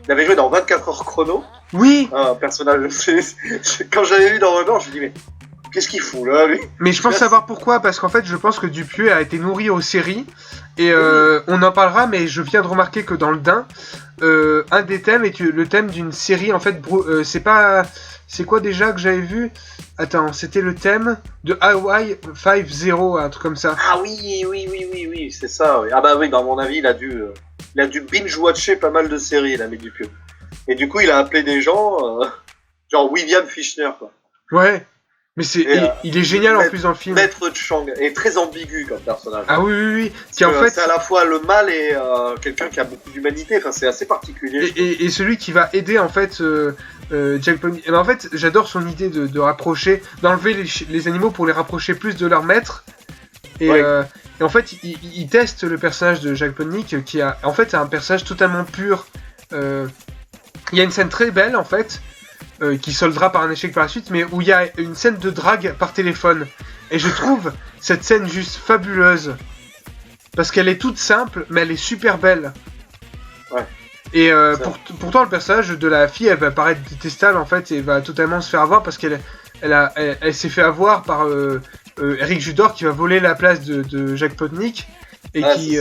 il avait joué dans 24 heures chrono. Oui. Un personnage. Quand j'avais vu dans Rubber, je me suis dit mais qu'est-ce qu'il fout là, lui? Mais je pense savoir pourquoi, parce qu'en fait, je pense que Dupieux a été nourri aux séries. Et on en parlera, mais je viens de remarquer que dans le Dain, un des thèmes est le thème d'une série. En fait, c'est quoi déjà que j'avais vu? Attends, c'était le thème de Hawaii 5-0, un truc comme ça. Ah oui, c'est ça. Oui. Ah bah oui, à mon avis, il a dû binge-watcher pas mal de séries, là, mais Dupieux. Et du coup, il a appelé des gens, genre William Fichtner, quoi. Ouais. Mais il est génial en plus dans le film. Maître Chang est très ambigu comme personnage. Ah oui. En fait, c'est à la fois le mal et quelqu'un qui a beaucoup d'humanité. Enfin, c'est assez particulier. Et celui qui va aider en fait Jack Plotnik. En fait, j'adore son idée de rapprocher, d'enlever les animaux pour les rapprocher plus de leur maître. Et en fait, il teste le personnage de Jack Plotnik qui a en fait un personnage totalement pur. Il y a une scène très belle en fait. Qui soldera par un échec par la suite, mais où il y a une scène de drague par téléphone. Et je trouve cette scène juste fabuleuse. Parce qu'elle est toute simple, mais elle est super belle. Ouais. Et pourtant, le personnage de la fille, elle va paraître détestable en fait, et va totalement se faire avoir parce qu'elle s'est fait avoir par Eric Judor qui va voler la place de Jack Plotnik et qui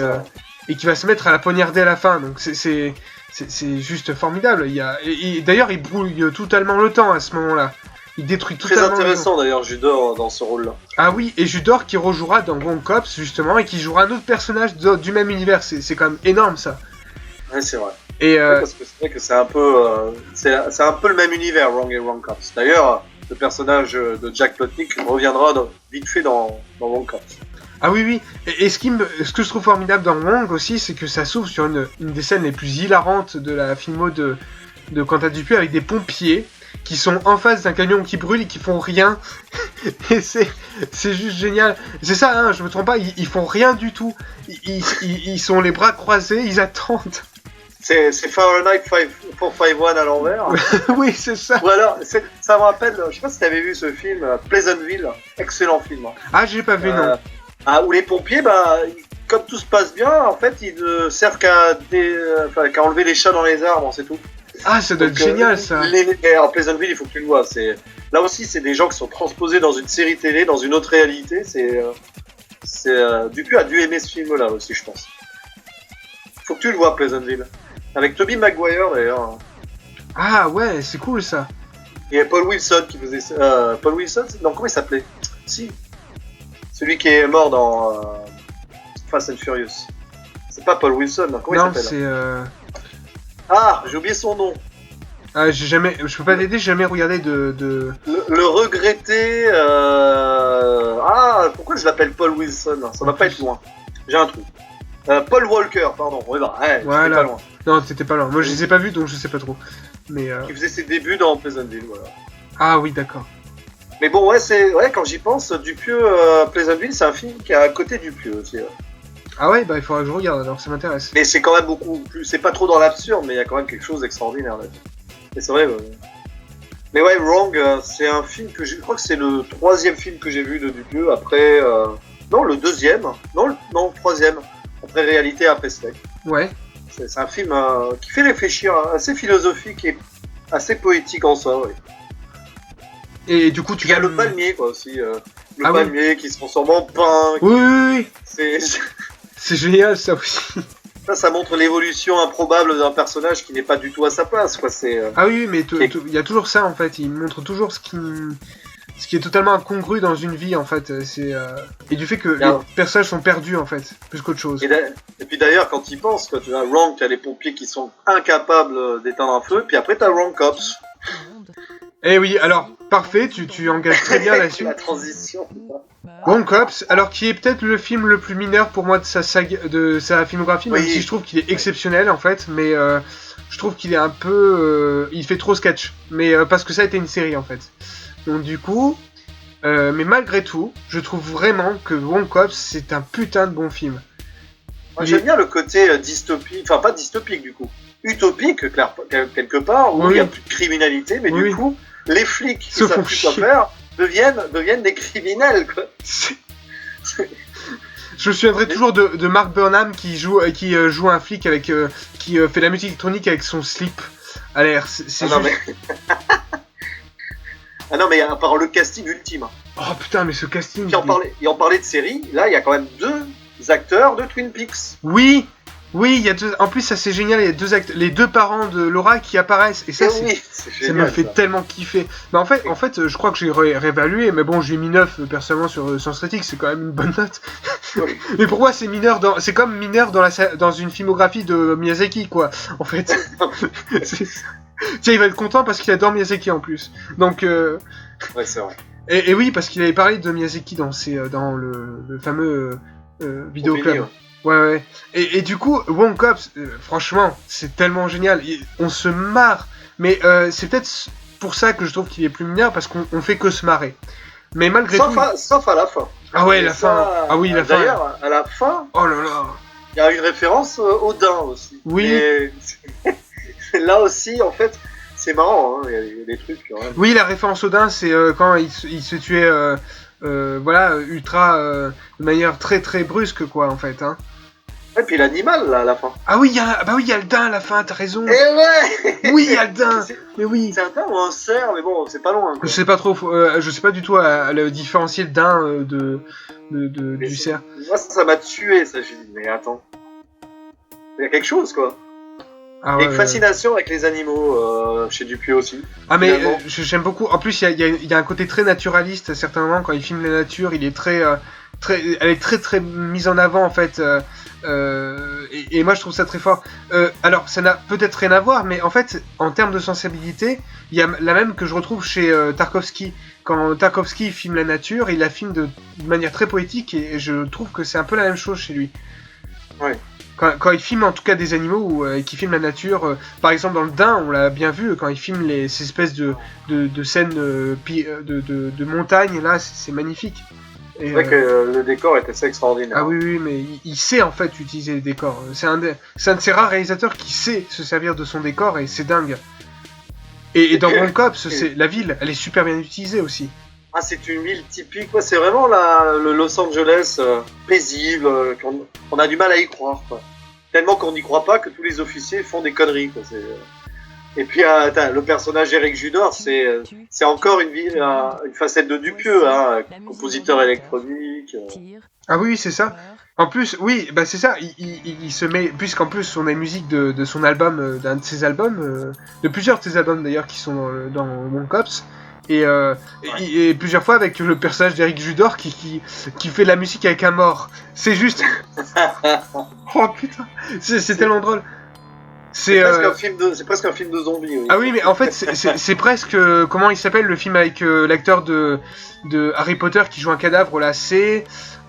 va se mettre à la poignarder à la fin. Donc c'est juste formidable. D'ailleurs, il brouille totalement le temps à ce moment-là. Il détruit totalement. Très intéressant d'ailleurs Judor dans ce rôle-là. Ah oui, et Judor qui rejouera dans Wrong Cops justement et qui jouera un autre personnage du même univers. C'est quand même énorme ça. Ouais, c'est vrai. Et parce que c'est vrai que c'est un peu le même univers Wrong et Wrong Cops. D'ailleurs, le personnage de Jack Plotnik reviendra vite fait dans Wrong Cops. Ah oui. Et ce que je trouve formidable dans Wrong aussi, c'est que ça s'ouvre sur une des scènes les plus hilarantes de la filmo de Quentin Dupieux avec des pompiers qui sont en face d'un camion qui brûle et qui font rien. Et c'est juste génial. C'est ça, hein, je me trompe pas, ils font rien du tout. Ils sont les bras croisés, ils attendent. C'est Fahrenheit 451 à l'envers. Oui, c'est ça. Ou alors, ça me rappelle, je sais pas si t'avais vu ce film, Pleasantville, excellent film. Hein. Ah, j'ai pas vu, non. Où les pompiers, comme tout se passe bien, en fait, ils ne servent qu'à enlever les chats dans les arbres, c'est tout. Ah, ça doit être génial, ça. En Pleasantville, il faut que tu le vois. Là aussi, c'est des gens qui sont transposés dans une série télé, dans une autre réalité. Dupieux a dû aimer ce film-là aussi, je pense. Faut que tu le vois, Pleasantville. Avec Tobey Maguire, d'ailleurs. Ah ouais, c'est cool, ça. Il y a Paul Wilson qui faisait... Paul Wilson, non, comment il s'appelait? Si. Celui qui est mort dans Fast and Furious. C'est pas Paul Wilson, non, comment il s'appelle? Non, c'est... Ah, j'ai oublié son nom. Ah, je peux pas t'aider, j'ai jamais regardé de... Le regretté... pourquoi je l'appelle Paul Wilson? Ça va pas être loin. J'ai un trou. Paul Walker, pardon. Oui, voilà. Pas loin. Non, t'étais pas loin. Moi, je les ai pas vus, donc je sais pas trop. Mais qui faisait ses débuts dans Pleasantville, voilà. Ah oui, d'accord. Mais bon, quand j'y pense, Dupieux, Pleasantville, c'est un film qui est à côté de Dupieux aussi. Ah ouais, il faudra que je regarde, alors ça m'intéresse. Mais c'est quand même beaucoup plus... C'est pas trop dans l'absurde, mais il y a quand même quelque chose d'extraordinaire là-dessus. Et c'est vrai... Mais ouais, Wrong, c'est un film que je crois que c'est le 3e film que j'ai vu de Dupieux, après... non, le 2e, non, le 3e, après Réalité, après Steak. Ouais. C'est un film qui fait réfléchir, assez philosophique et assez poétique en soi, oui. Et du coup, tu Il y a le palmier, quoi, aussi. Le palmier oui. qui se transforme en pain. Oui. C'est génial, ça aussi. Ça montre l'évolution improbable d'un personnage qui n'est pas du tout à sa place, quoi. Ah oui, mais il y a toujours ça, en fait. Il montre toujours ce qui est totalement incongru dans une vie, en fait. Et du fait que les personnages sont perdus, en fait, plus qu'autre chose. Et puis d'ailleurs, quand il pense, quand tu as Wrong, tu as les pompiers qui sont incapables d'éteindre un feu, puis après tu as Wrong Cops. Eh oui, alors, parfait, tu engages très bien là-dessus. La transition. Wrong Cops, alors qui est peut-être le film le plus mineur pour moi de sa filmographie, même si je trouve qu'il est exceptionnel, en fait, mais je trouve qu'il est un peu... il fait trop sketch, mais parce que ça a été une série, en fait. Donc du coup, mais malgré tout, je trouve vraiment que Wrong Cops, c'est un putain de bon film. Moi, j'aime bien le côté dystopique, enfin pas dystopique du coup, utopique quelque part, où il n'y a plus de criminalité, mais du coup, les flics qui savent plus quoi faire deviennent des criminels, quoi. Je me souviendrai toujours de Mark Burnham qui joue un flic qui fait la musique électronique avec son slip à l'air. Ah non, mais à part le casting ultime. Oh putain, mais ce casting... Et en parlait de série, là, il y a quand même 2 acteurs de Twin Peaks. Oui, il y a en plus, ça c'est génial, il y a les 2 parents de Laura qui apparaissent, et ça, ça me fait tellement kiffer. Mais en fait, je crois que j'ai réévalué, mais bon, j'ai mis 9 personnellement sur Sens Critique, c'est quand même une bonne note. Mais pour moi, c'est mineur c'est comme mineur dans une filmographie de Miyazaki, quoi, en fait. Tiens, il va être content parce qu'il adore Miyazaki en plus. Donc, ouais, c'est vrai. Et oui, parce qu'il avait parlé de Miyazaki dans le fameux vidéoclub. Ouais. Et du coup, Wrong Cops, franchement, c'est tellement génial. On se marre. Mais c'est peut-être pour ça que je trouve qu'il est plus mineur, parce qu'on fait que se marrer. Mais malgré tout... Sauf à la fin. Ah ouais, la fin. Ah oui, la fin. D'ailleurs, à la fin... Oh là là. Il y a une référence au daim aussi. Oui. Et là aussi, en fait, c'est marrant, hein, il y a des trucs quand même. Oui, la référence au daim, c'est quand il se tuait, ultra, de manière très très brusque, quoi, en fait, hein. Et puis l'animal, là, à la fin. Ah oui, il y a le daim à la fin, t'as raison. Eh ouais. Oui, il y a le daim. Mais oui. C'est un daim ou un cerf, mais bon, c'est pas loin, quoi. Je sais pas trop, je sais pas du tout à le différencier le daim du cerf. Moi, ça m'a tué, ça, j'ai dit, mais attends. Il y a quelque chose, quoi. Ah ouais, une fascination avec les animaux chez Dupieux aussi. Ah mais j'aime beaucoup. En plus, il y a un côté très naturaliste à certains moments quand il filme la nature. Il est elle est très très mise en avant en fait. Et moi je trouve ça très fort. Alors ça n'a peut-être rien à voir, mais en fait en termes de sensibilité, il y a la même que je retrouve chez Tarkovsky. Quand Tarkovsky filme la nature, il la filme de manière très poétique et je trouve que c'est un peu la même chose chez lui. Ouais. Quand il filme en tout cas des animaux ou qui filme la nature, par exemple dans le Dain, on l'a bien vu, quand il filme ces espèces de scènes de montagne, là c'est magnifique. C'est vrai que le décor est assez extraordinaire. Ah oui, mais il sait en fait utiliser les décors. C'est un de ces rares réalisateurs qui sait se servir de son décor et c'est dingue. Et dans Wrong Cops, la ville, elle est super bien utilisée aussi. Ah, c'est une ville typique, ouais, c'est vraiment le Los Angeles paisible, on a du mal à y croire, quoi. Tellement qu'on n'y croit pas que tous les officiers font des conneries, quoi. Et puis le personnage Eric Judor, c'est encore une facette de Dupieux, hein, compositeur électronique. Ah oui, c'est ça. En plus, oui, bah c'est ça. Il se met, puisqu'en plus on a une musique de son album, d'un de ses albums, de plusieurs de ses albums d'ailleurs qui sont dans Wrong Cops. Et plusieurs fois avec le personnage d'Eric Judor qui fait de la musique avec un mort. C'est juste... Oh putain, c'est tellement drôle. C'est presque un film de zombies. Oui. Ah oui, mais en fait, c'est presque... comment il s'appelle le film avec l'acteur de Harry Potter qui joue un cadavre là, c'est...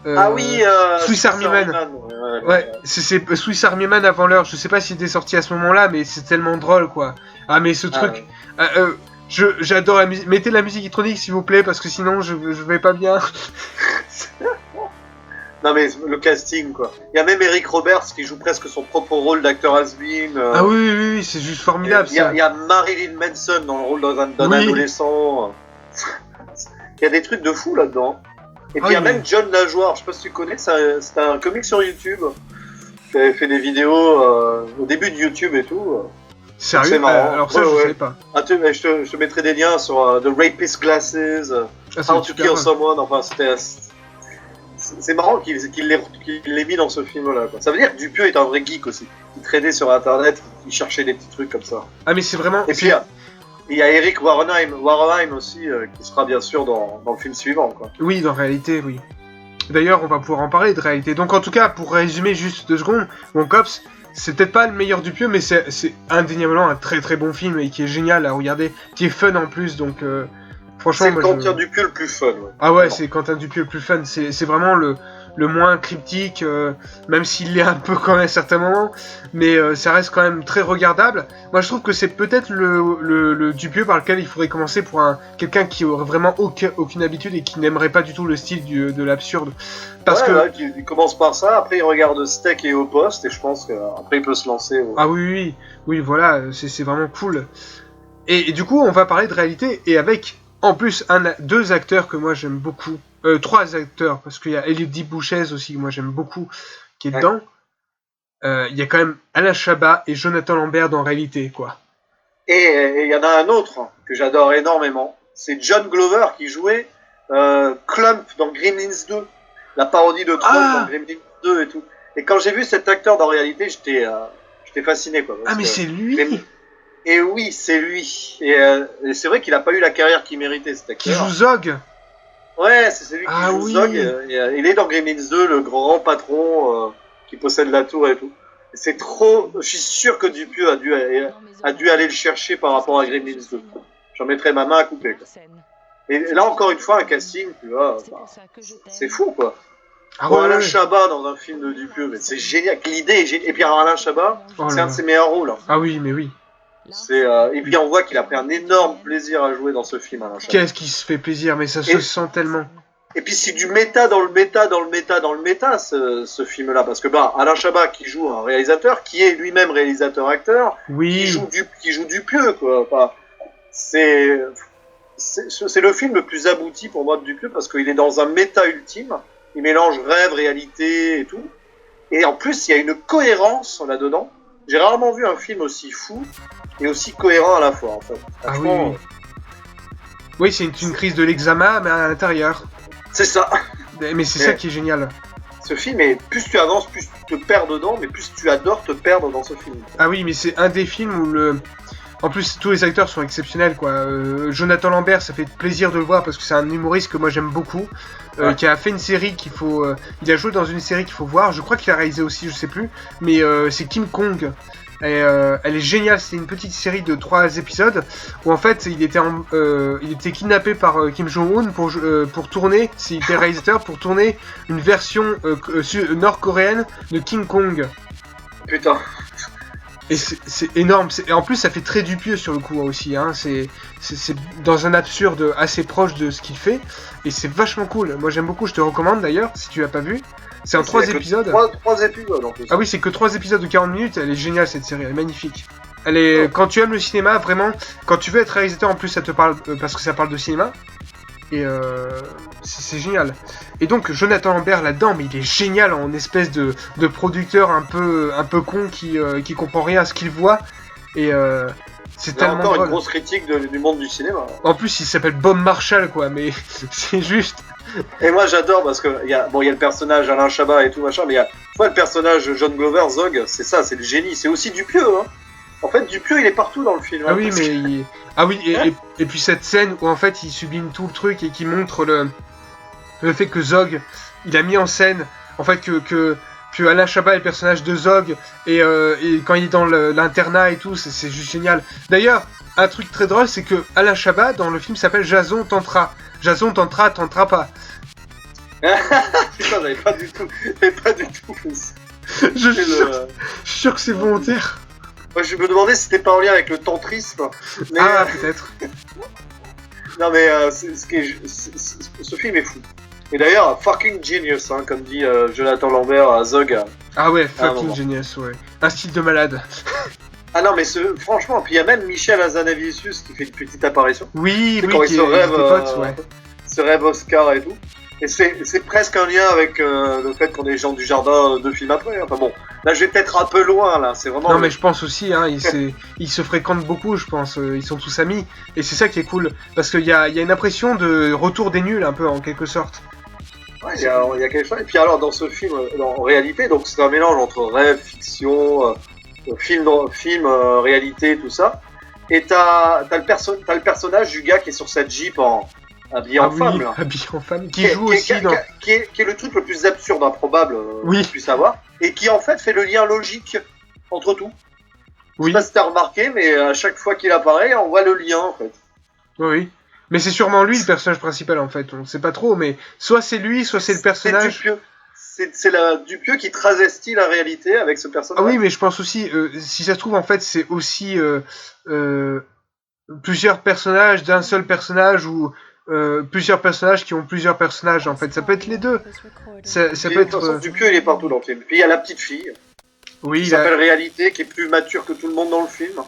ah oui, Swiss Army Man. Ouais, c'est Swiss Army Man avant l'heure. Je sais pas s'il était sorti à ce moment-là, mais c'est tellement drôle, quoi. Ah, mais ce truc... Ouais. J'adore la musique. Mettez la musique électronique s'il vous plaît parce que sinon je vais pas bien. Non mais le casting quoi. Il y a même Eric Roberts qui joue presque son propre rôle d'acteur has-been. Ah oui, c'est juste formidable Il ça. y a Marilyn Manson dans le rôle d'un Oui. adolescent. Il y a des trucs de fou là-dedans. Et puis il y a même John Lajoie, je sais pas si tu connais, c'est un comique sur YouTube qui avait fait des vidéos au début de YouTube et tout. Sérieux? C'est marrant. Alors ça, je savais pas. Ah, je te mettrai des liens sur The Rapist Glasses, How to Kill Someone, enfin c'est marrant qu'il l'ait mis dans ce film-là. Quoi. Ça veut dire que Dupieux est un vrai geek aussi. Il tradait sur Internet, il cherchait des petits trucs comme ça. Ah mais c'est vraiment... Et puis il y a Eric Wareheim aussi, qui sera bien sûr dans le film suivant. Quoi. Oui, dans réalité, oui. D'ailleurs, on va pouvoir en parler de réalité. Donc en tout cas, pour résumer juste 2 secondes, Bon Cops, c'est peut-être pas le meilleur Dupieux, mais c'est indéniablement un très très bon film et qui est génial à regarder, qui est fun en plus, donc... Franchement, c'est Quentin Dupieux le plus fun. Ouais. Ah ouais, c'est Quentin Dupieux le plus fun. C'est vraiment le moins cryptique, même s'il l'est un peu quand même à certains moments, mais ça reste quand même très regardable. Moi, je trouve que c'est peut-être le Dupieux par lequel il faudrait commencer pour quelqu'un qui aurait vraiment aucune habitude et qui n'aimerait pas du tout le style de l'absurde. Parce que il commence par ça, après il regarde Steak et Au Poste, et je pense qu'après il peut se lancer. Ah oui, voilà, c'est vraiment cool. Et du coup, on va parler de réalité, et avec... En plus, 2 acteurs que moi j'aime beaucoup. 3 acteurs, parce qu'il y a Élodie Bouchez aussi, que moi j'aime beaucoup, qui est dedans. Il y a quand même Alain Chabat et Jonathan Lambert dans Réalité, quoi. Et il y en a un autre que j'adore énormément. C'est John Glover qui jouait Clump dans Gremlins 2. La parodie de Trump dans Gremlins 2 et tout. Et quand j'ai vu cet acteur dans Réalité, j'étais fasciné, quoi. Ah mais c'est lui Et oui, c'est lui. Et c'est vrai qu'il a pas eu la carrière qu'il méritait, cet acteur. Qui joue Zog. Ouais, c'est lui qui joue Zog. Il est dans Gremlins 2, le grand patron qui possède la tour et tout. Et c'est trop... Je suis sûr que Dupieux a dû aller le chercher par rapport à Gremlins 2. J'en mettrais ma main à couper, quoi. Et là, encore une fois, un casting, tu vois, c'est fou, quoi. Alain Chabat dans un film de Dupieux, mais c'est génial. L'idée est géniale. Et puis Alain Chabat, c'est un de ses meilleurs rôles. Hein. Ah oui, mais oui. Et puis on voit qu'il a pris un énorme plaisir à jouer dans ce film. Alain Chabat. Qu'est-ce qui se fait plaisir, mais ça se sent tellement. Et puis c'est du méta dans le méta dans le méta dans le méta, ce film-là, parce que Alain Chabat qui joue un réalisateur, qui est lui-même réalisateur-acteur, oui. qui joue Dupieux, quoi. Enfin, c'est le film le plus abouti pour moi de Dupieux, parce qu'il est dans un méta ultime, il mélange rêve, réalité et tout, et en plus il y a une cohérence là-dedans. J'ai rarement vu un film aussi fou et aussi cohérent à la fois, en fait. Ah oui. Oui, c'est une crise de l'examen, mais à l'intérieur. C'est ça. Mais c'est ça qui est génial. Ce film, plus tu avances, plus tu te perds dedans, mais plus tu adores te perdre dans ce film. Ah oui, mais c'est un des films où En plus, tous les acteurs sont exceptionnels, quoi. Jonathan Lambert, ça fait plaisir de le voir parce que c'est un humoriste que moi j'aime beaucoup, qui a fait une série qu'il faut... il a joué dans une série qu'il faut voir, je crois qu'il a réalisé aussi, je sais plus, mais c'est King Kong. Et, elle est géniale, c'est une petite série de 3 épisodes où en fait il était kidnappé par Kim Jong-un pour tourner, il était réalisateur pour tourner une version nord-coréenne de King Kong. Putain. Et c'est énorme, et en plus ça fait très Dupieux sur le coup aussi, hein. C'est dans un absurde assez proche de ce qu'il fait, et c'est vachement cool, moi j'aime beaucoup, je te recommande d'ailleurs, si tu l'as pas vu. C'est en 3 épisodes. 3 épisodes en plus. Ah oui, c'est que 3 épisodes de 40 minutes, elle est géniale cette série, elle est magnifique. Elle est... Quand tu aimes le cinéma, vraiment, quand tu veux être réalisateur en plus ça te parle, parce que ça parle de cinéma, et c'est génial. Et donc Jonathan Lambert là-dedans, mais il est génial en espèce de producteur un peu con qui comprend rien à ce qu'il voit, et c'est tellement encore drôle. Une grosse critique du monde du cinéma. En plus il s'appelle Bob Marshall, quoi, mais c'est juste... Et moi j'adore parce que il y a le personnage Alain Chabat et tout machin, mais il y a le personnage John Glover, Zog, c'est ça, c'est le génie, c'est aussi Dupieux, hein. En fait Dupieux il est partout dans le film. Ah oui, mais et puis cette scène où en fait il sublime tout le truc et qui montre le fait que Zog il a mis en scène en fait que Alain Chabat est le personnage de Zog, et quand il est dans l'internat et tout, c'est juste génial. D'ailleurs, un truc très drôle, c'est que Alain Chabat dans le film s'appelle Jason Tantra. Jason Tantra pas. Putain, j'avais pas du tout fait ça. Je suis sûr que c'est volontaire. Moi, je me demandais si c'était pas en lien avec le tantrisme. Mais, peut-être. Non mais ce film est fou. Et d'ailleurs, fucking genius, hein, comme dit Jonathan Lambert à Zog. Ah ouais, fucking genius, ouais. Un style de malade. Ah non, mais franchement, puis il y a même Michel Hazanavicius qui fait une petite apparition. Oui, quand il se rêve, ouais. Se rêve Oscar et tout. Et c'est presque un lien avec le fait qu'on est gens du jardin 2 films après. Enfin bon, là je vais peut-être un peu loin, là, c'est vraiment... Non mais je pense aussi, hein, ils se fréquentent beaucoup, je pense, ils sont tous amis. Et c'est ça qui est cool, parce qu'il y a une impression de retour des nuls, un peu, en quelque sorte. Ouais, il y a quelque chose. Et puis alors, dans ce film, en réalité, donc c'est un mélange entre rêve, fiction, film, réalité, tout ça. Et t'as le personnage du gars qui est sur cette Jeep habillé en femme, là. Habillé en femme, qui joue aussi dans... Qui est le truc le plus absurde, improbable qu'on puisse avoir, et qui en fait fait le lien logique entre tout. Je sais pas si t'as remarqué, mais à chaque fois qu'il apparaît, on voit le lien, en fait. Oui. Mais c'est sûrement lui le personnage principal, en fait. On sait pas trop, mais soit c'est lui, soit c'est le personnage... C'est Dupieux qui travestit la réalité avec ce personnage. Ah oui, mais je pense aussi, si ça se trouve, en fait, c'est aussi plusieurs personnages d'un seul personnage ou plusieurs personnages qui ont plusieurs personnages, en fait. Ça peut être les deux. Ça peut être... Dupieux, il est partout dans le film. Puis il y a la petite fille, qui s'appelle Réalité, qui est plus mature que tout le monde dans le film.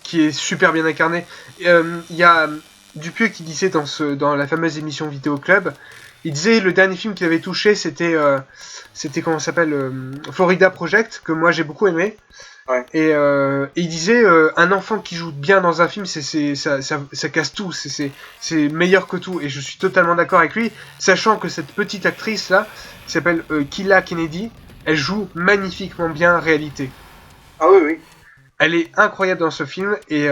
Qui est super bien incarnée. Il y a Dupieux qui disait dans la fameuse émission Vidéo Club, il disait le dernier film qu'il avait touché, c'était comment ça s'appelle, Florida Project, que moi j'ai beaucoup aimé. Ouais. Et il disait un enfant qui joue bien dans un film, ça casse tout, c'est meilleur que tout. Et je suis totalement d'accord avec lui, sachant que cette petite actrice là, qui s'appelle Kyla Kennedy, elle joue magnifiquement bien Réalité. Ah oui. Elle est incroyable dans ce film, et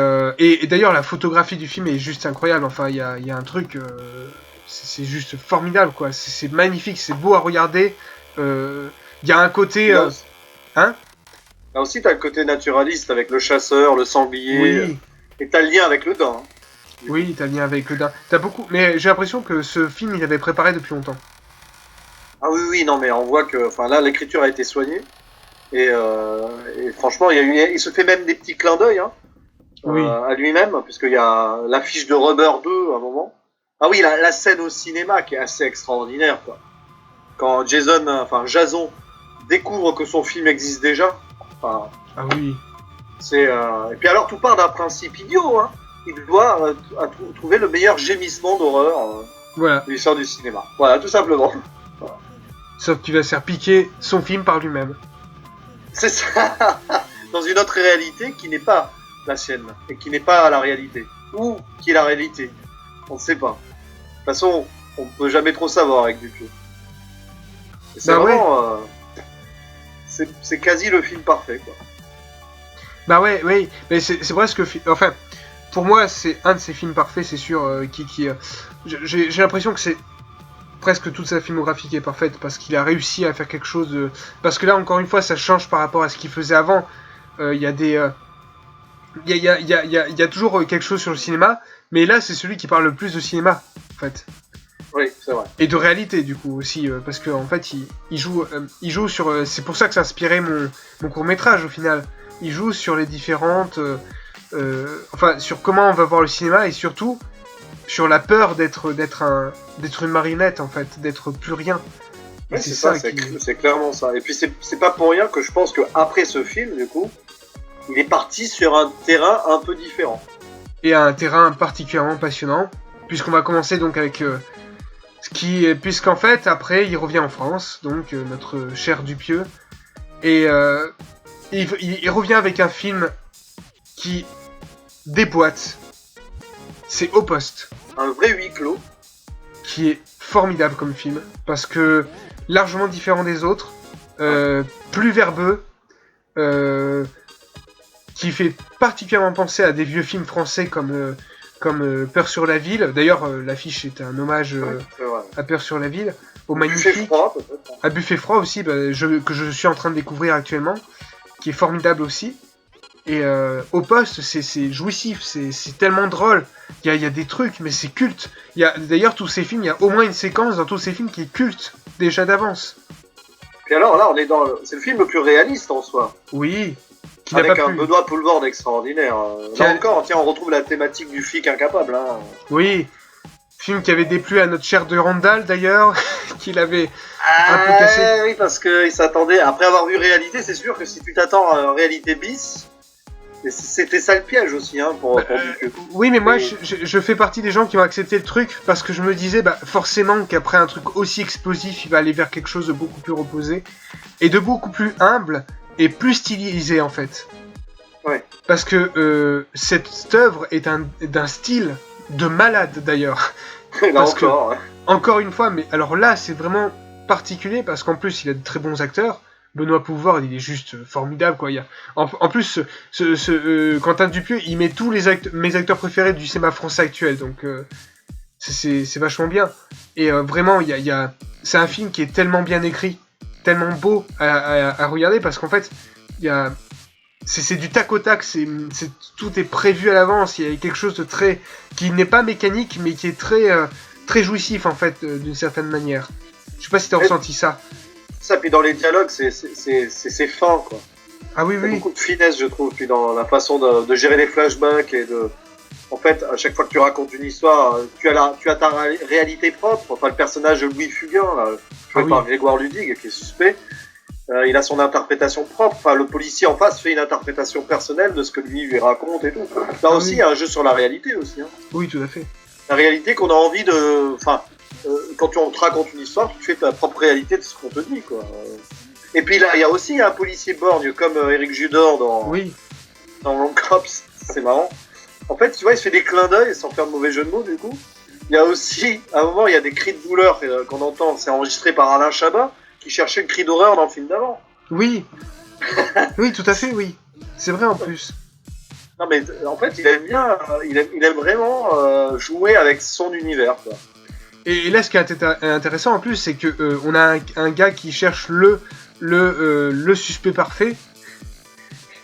d'ailleurs la photographie du film est juste incroyable. Enfin, il y a un truc, c'est juste formidable, quoi. C'est magnifique, c'est beau à regarder. Il y a un côté, hein. Là aussi, t'as le côté naturaliste avec le chasseur, le sanglier, oui. Et t'as le lien avec le daim. Hein. Oui, t'as le lien avec le daim. T'as beaucoup, mais j'ai l'impression que ce film, il avait préparé depuis longtemps. Ah oui, non, mais on voit que, enfin là, l'écriture a été soignée. Et franchement, il se fait même des petits clins d'œil à lui-même, puisqu'il y a l'affiche de Rubber 2 à un moment. Ah oui, la scène au cinéma qui est assez extraordinaire, quoi. Quand Jason découvre que son film existe déjà. Enfin, ah oui. Et puis alors, tout part d'un principe idiot, hein. Il doit trouver le meilleur gémissement d'horreur de l'histoire du cinéma. Voilà, tout simplement. Voilà. Sauf qu'il va se faire piquer son film par lui-même. C'est ça. Dans une autre réalité qui n'est pas la sienne et qui n'est pas la réalité. Ou qui est la réalité. On ne sait pas. De toute façon, on ne peut jamais trop savoir avec Dupieux. C'est vraiment... c'est quasi le film parfait, quoi. Bah ouais, oui. Mais c'est presque... Enfin, pour moi, c'est un de ces films parfaits, c'est sûr. J'ai l'impression que c'est... Presque toute sa filmographie qui est parfaite, parce qu'il a réussi à faire quelque chose de... Parce que là, encore une fois, ça change par rapport à ce qu'il faisait avant. Il y a des... Il y a toujours quelque chose sur le cinéma, mais là, c'est celui qui parle le plus de cinéma, en fait. Oui, c'est vrai. Et de réalité, du coup, aussi, parce qu'en fait, il joue sur... c'est pour ça que ça a inspiré mon court-métrage, au final. Il joue sur les différentes... enfin, sur comment on va voir le cinéma, et surtout... sur la peur d'être une marionnette, en fait, d'être plus rien. Ouais, c'est ça, c'est clairement ça. Et puis c'est pas pour rien que je pense qu'après ce film, du coup, il est parti sur un terrain un peu différent. Et un terrain particulièrement passionnant, puisqu'on va commencer donc avec puisqu'en fait, après, il revient en France, donc notre cher Dupieux, et il revient avec un film qui déboîte. C'est Au Poste. Un vrai huis clos. Qui est formidable comme film, parce que largement différent des autres, plus verbeux, qui fait particulièrement penser à des vieux films français comme Peur sur la ville. D'ailleurs, l'affiche est un hommage à Peur sur la ville, au magnifique. Buffet froid, peut-être. À Buffet froid aussi, que je suis en train de découvrir actuellement, qui est formidable aussi. Et Au Poste, c'est jouissif, c'est tellement drôle. Il y a des trucs, mais c'est culte. D'ailleurs, tous ces films, il y a au moins une séquence dans tous ces films qui est culte, déjà d'avance. Et alors là, on est c'est le film le plus réaliste en soi. Oui. Avec un Benoît Poelvoorde extraordinaire. Là encore, tiens, on retrouve la thématique du flic incapable. Hein. Oui. Film qui avait déplu à notre cher de Randall d'ailleurs, qu'il avait un peu cassé. Oui, parce qu'il s'attendait, après avoir vu Réalité, c'est sûr que si tu t'attends à Réalité bis, c'était ça le piège aussi, hein, pour Dupieux. Oui, mais moi, je fais partie des gens qui ont accepté le truc parce que je me disais, forcément qu'après un truc aussi explosif, il va aller vers quelque chose de beaucoup plus reposé et de beaucoup plus humble et plus stylisé en fait. Ouais. Parce que cette œuvre est d'un style de malade d'ailleurs. Là encore, ouais. Encore une fois, mais alors là, c'est vraiment particulier parce qu'en plus, il a de très bons acteurs. Benoît Poelvoorde, il est juste formidable, quoi. En plus, Quentin Dupieux, il met tous mes acteurs préférés du cinéma français actuel, donc c'est vachement bien. Et vraiment, c'est un film qui est tellement bien écrit, tellement beau à regarder, parce qu'en fait, c'est du tac au tac, tout est prévu à l'avance. Il y a quelque chose de qui n'est pas mécanique, mais qui est très jouissif, en fait, d'une certaine manière. Je sais pas si t'as ressenti ça. Ça, puis dans les dialogues, c'est fin, quoi. Ah oui, il y a oui. beaucoup de finesse, je trouve, puis dans la façon de gérer les flashbacks et de... En fait, à chaque fois que tu racontes une histoire, tu as ta réalité propre. Enfin, le personnage de Louis Fugain, là, joué par Grégoire Ludig, qui est suspect, il a son interprétation propre. Enfin, le policier en face fait une interprétation personnelle de ce que lui raconte et tout. Là aussi, il y a un jeu sur la réalité aussi. Hein. Oui, tout à fait. La réalité qu'on a envie de... Enfin, quand on te raconte une histoire, tu fais ta propre réalité de ce qu'on te dit, quoi. Et puis là, il y a aussi un policier borgne comme Éric Judor dans Long Cops, c'est marrant. En fait, tu vois, il se fait des clins d'œil sans faire de mauvais jeu de mots, du coup. Il y a aussi, à un moment, il y a des cris de douleur qu'on entend, c'est enregistré par Alain Chabat, qui cherchait le cri d'horreur dans le film d'avant. Oui. Oui, tout à fait, oui. C'est vrai en plus. Non, mais en fait, il aime bien, il aime vraiment jouer avec son univers, quoi. Et là, ce qui est intéressant en plus, c'est que on a un gars qui cherche le suspect parfait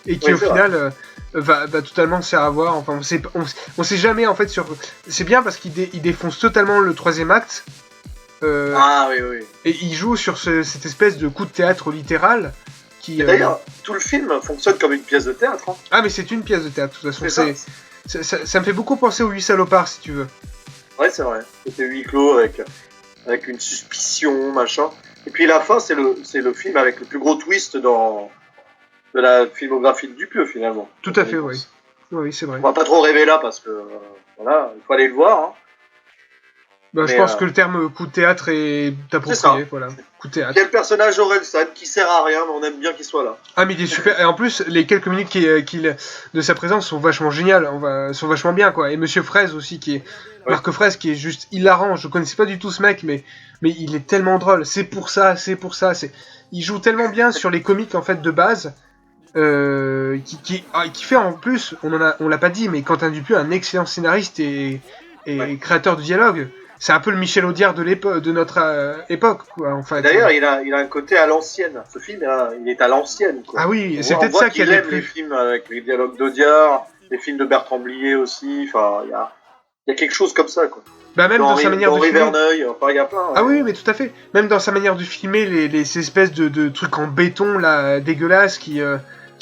et qui au final va totalement se faire avoir. Enfin, on sait jamais en fait sur. C'est bien parce qu'il défonce totalement le troisième acte. Ah oui, oui. Et il joue sur cette espèce de coup de théâtre littéral. Et d'ailleurs, tout le film fonctionne comme une pièce de théâtre. Hein. Ah, mais c'est une pièce de théâtre, de toute façon. Ça me fait beaucoup penser aux 8 salopards, si tu veux. Ouais, c'est vrai. C'était huis clos avec une suspicion, machin. Et puis la fin, c'est le film avec le plus gros twist de la filmographie de Dupieux, finalement. Tout à fait, oui. Oui, c'est vrai. On va pas trop rêver là, parce que, voilà, il faut aller le voir. Hein. Je pense que le terme coup de théâtre est approprié, voilà. Coup de théâtre. Quel personnage Orelsan qui sert à rien, mais on aime bien qu'il soit là. Ah, mais il est super. Et en plus, les quelques minutes de sa présence sont vachement géniales, sont vachement bien, quoi. Et Monsieur Fraise aussi, Marc Fraise, qui est juste hilarant. Je connaissais pas du tout ce mec, mais il est tellement drôle. C'est pour ça. Il joue tellement bien sur les comiques, en fait, de base. Qui fait en plus, on l'a pas dit, mais Quentin Dupieux, un excellent scénariste et créateur de dialogue. C'est un peu le Michel Audiard de notre époque, quoi, en fait. D'ailleurs, il a un côté à l'ancienne. Ce film, il est à l'ancienne, quoi. Ah oui, c'est peut-être ça qui a les films avec les dialogues d'Audiard, les films de Bertrand Blier aussi. Enfin, il y a quelque chose comme ça, quoi. Même dans sa manière de filmer. Verneuil, enfin, il y a plein. Ah oui, mais tout à fait. Même dans sa manière de filmer, ces espèces de trucs en béton, là, dégueulasses, qui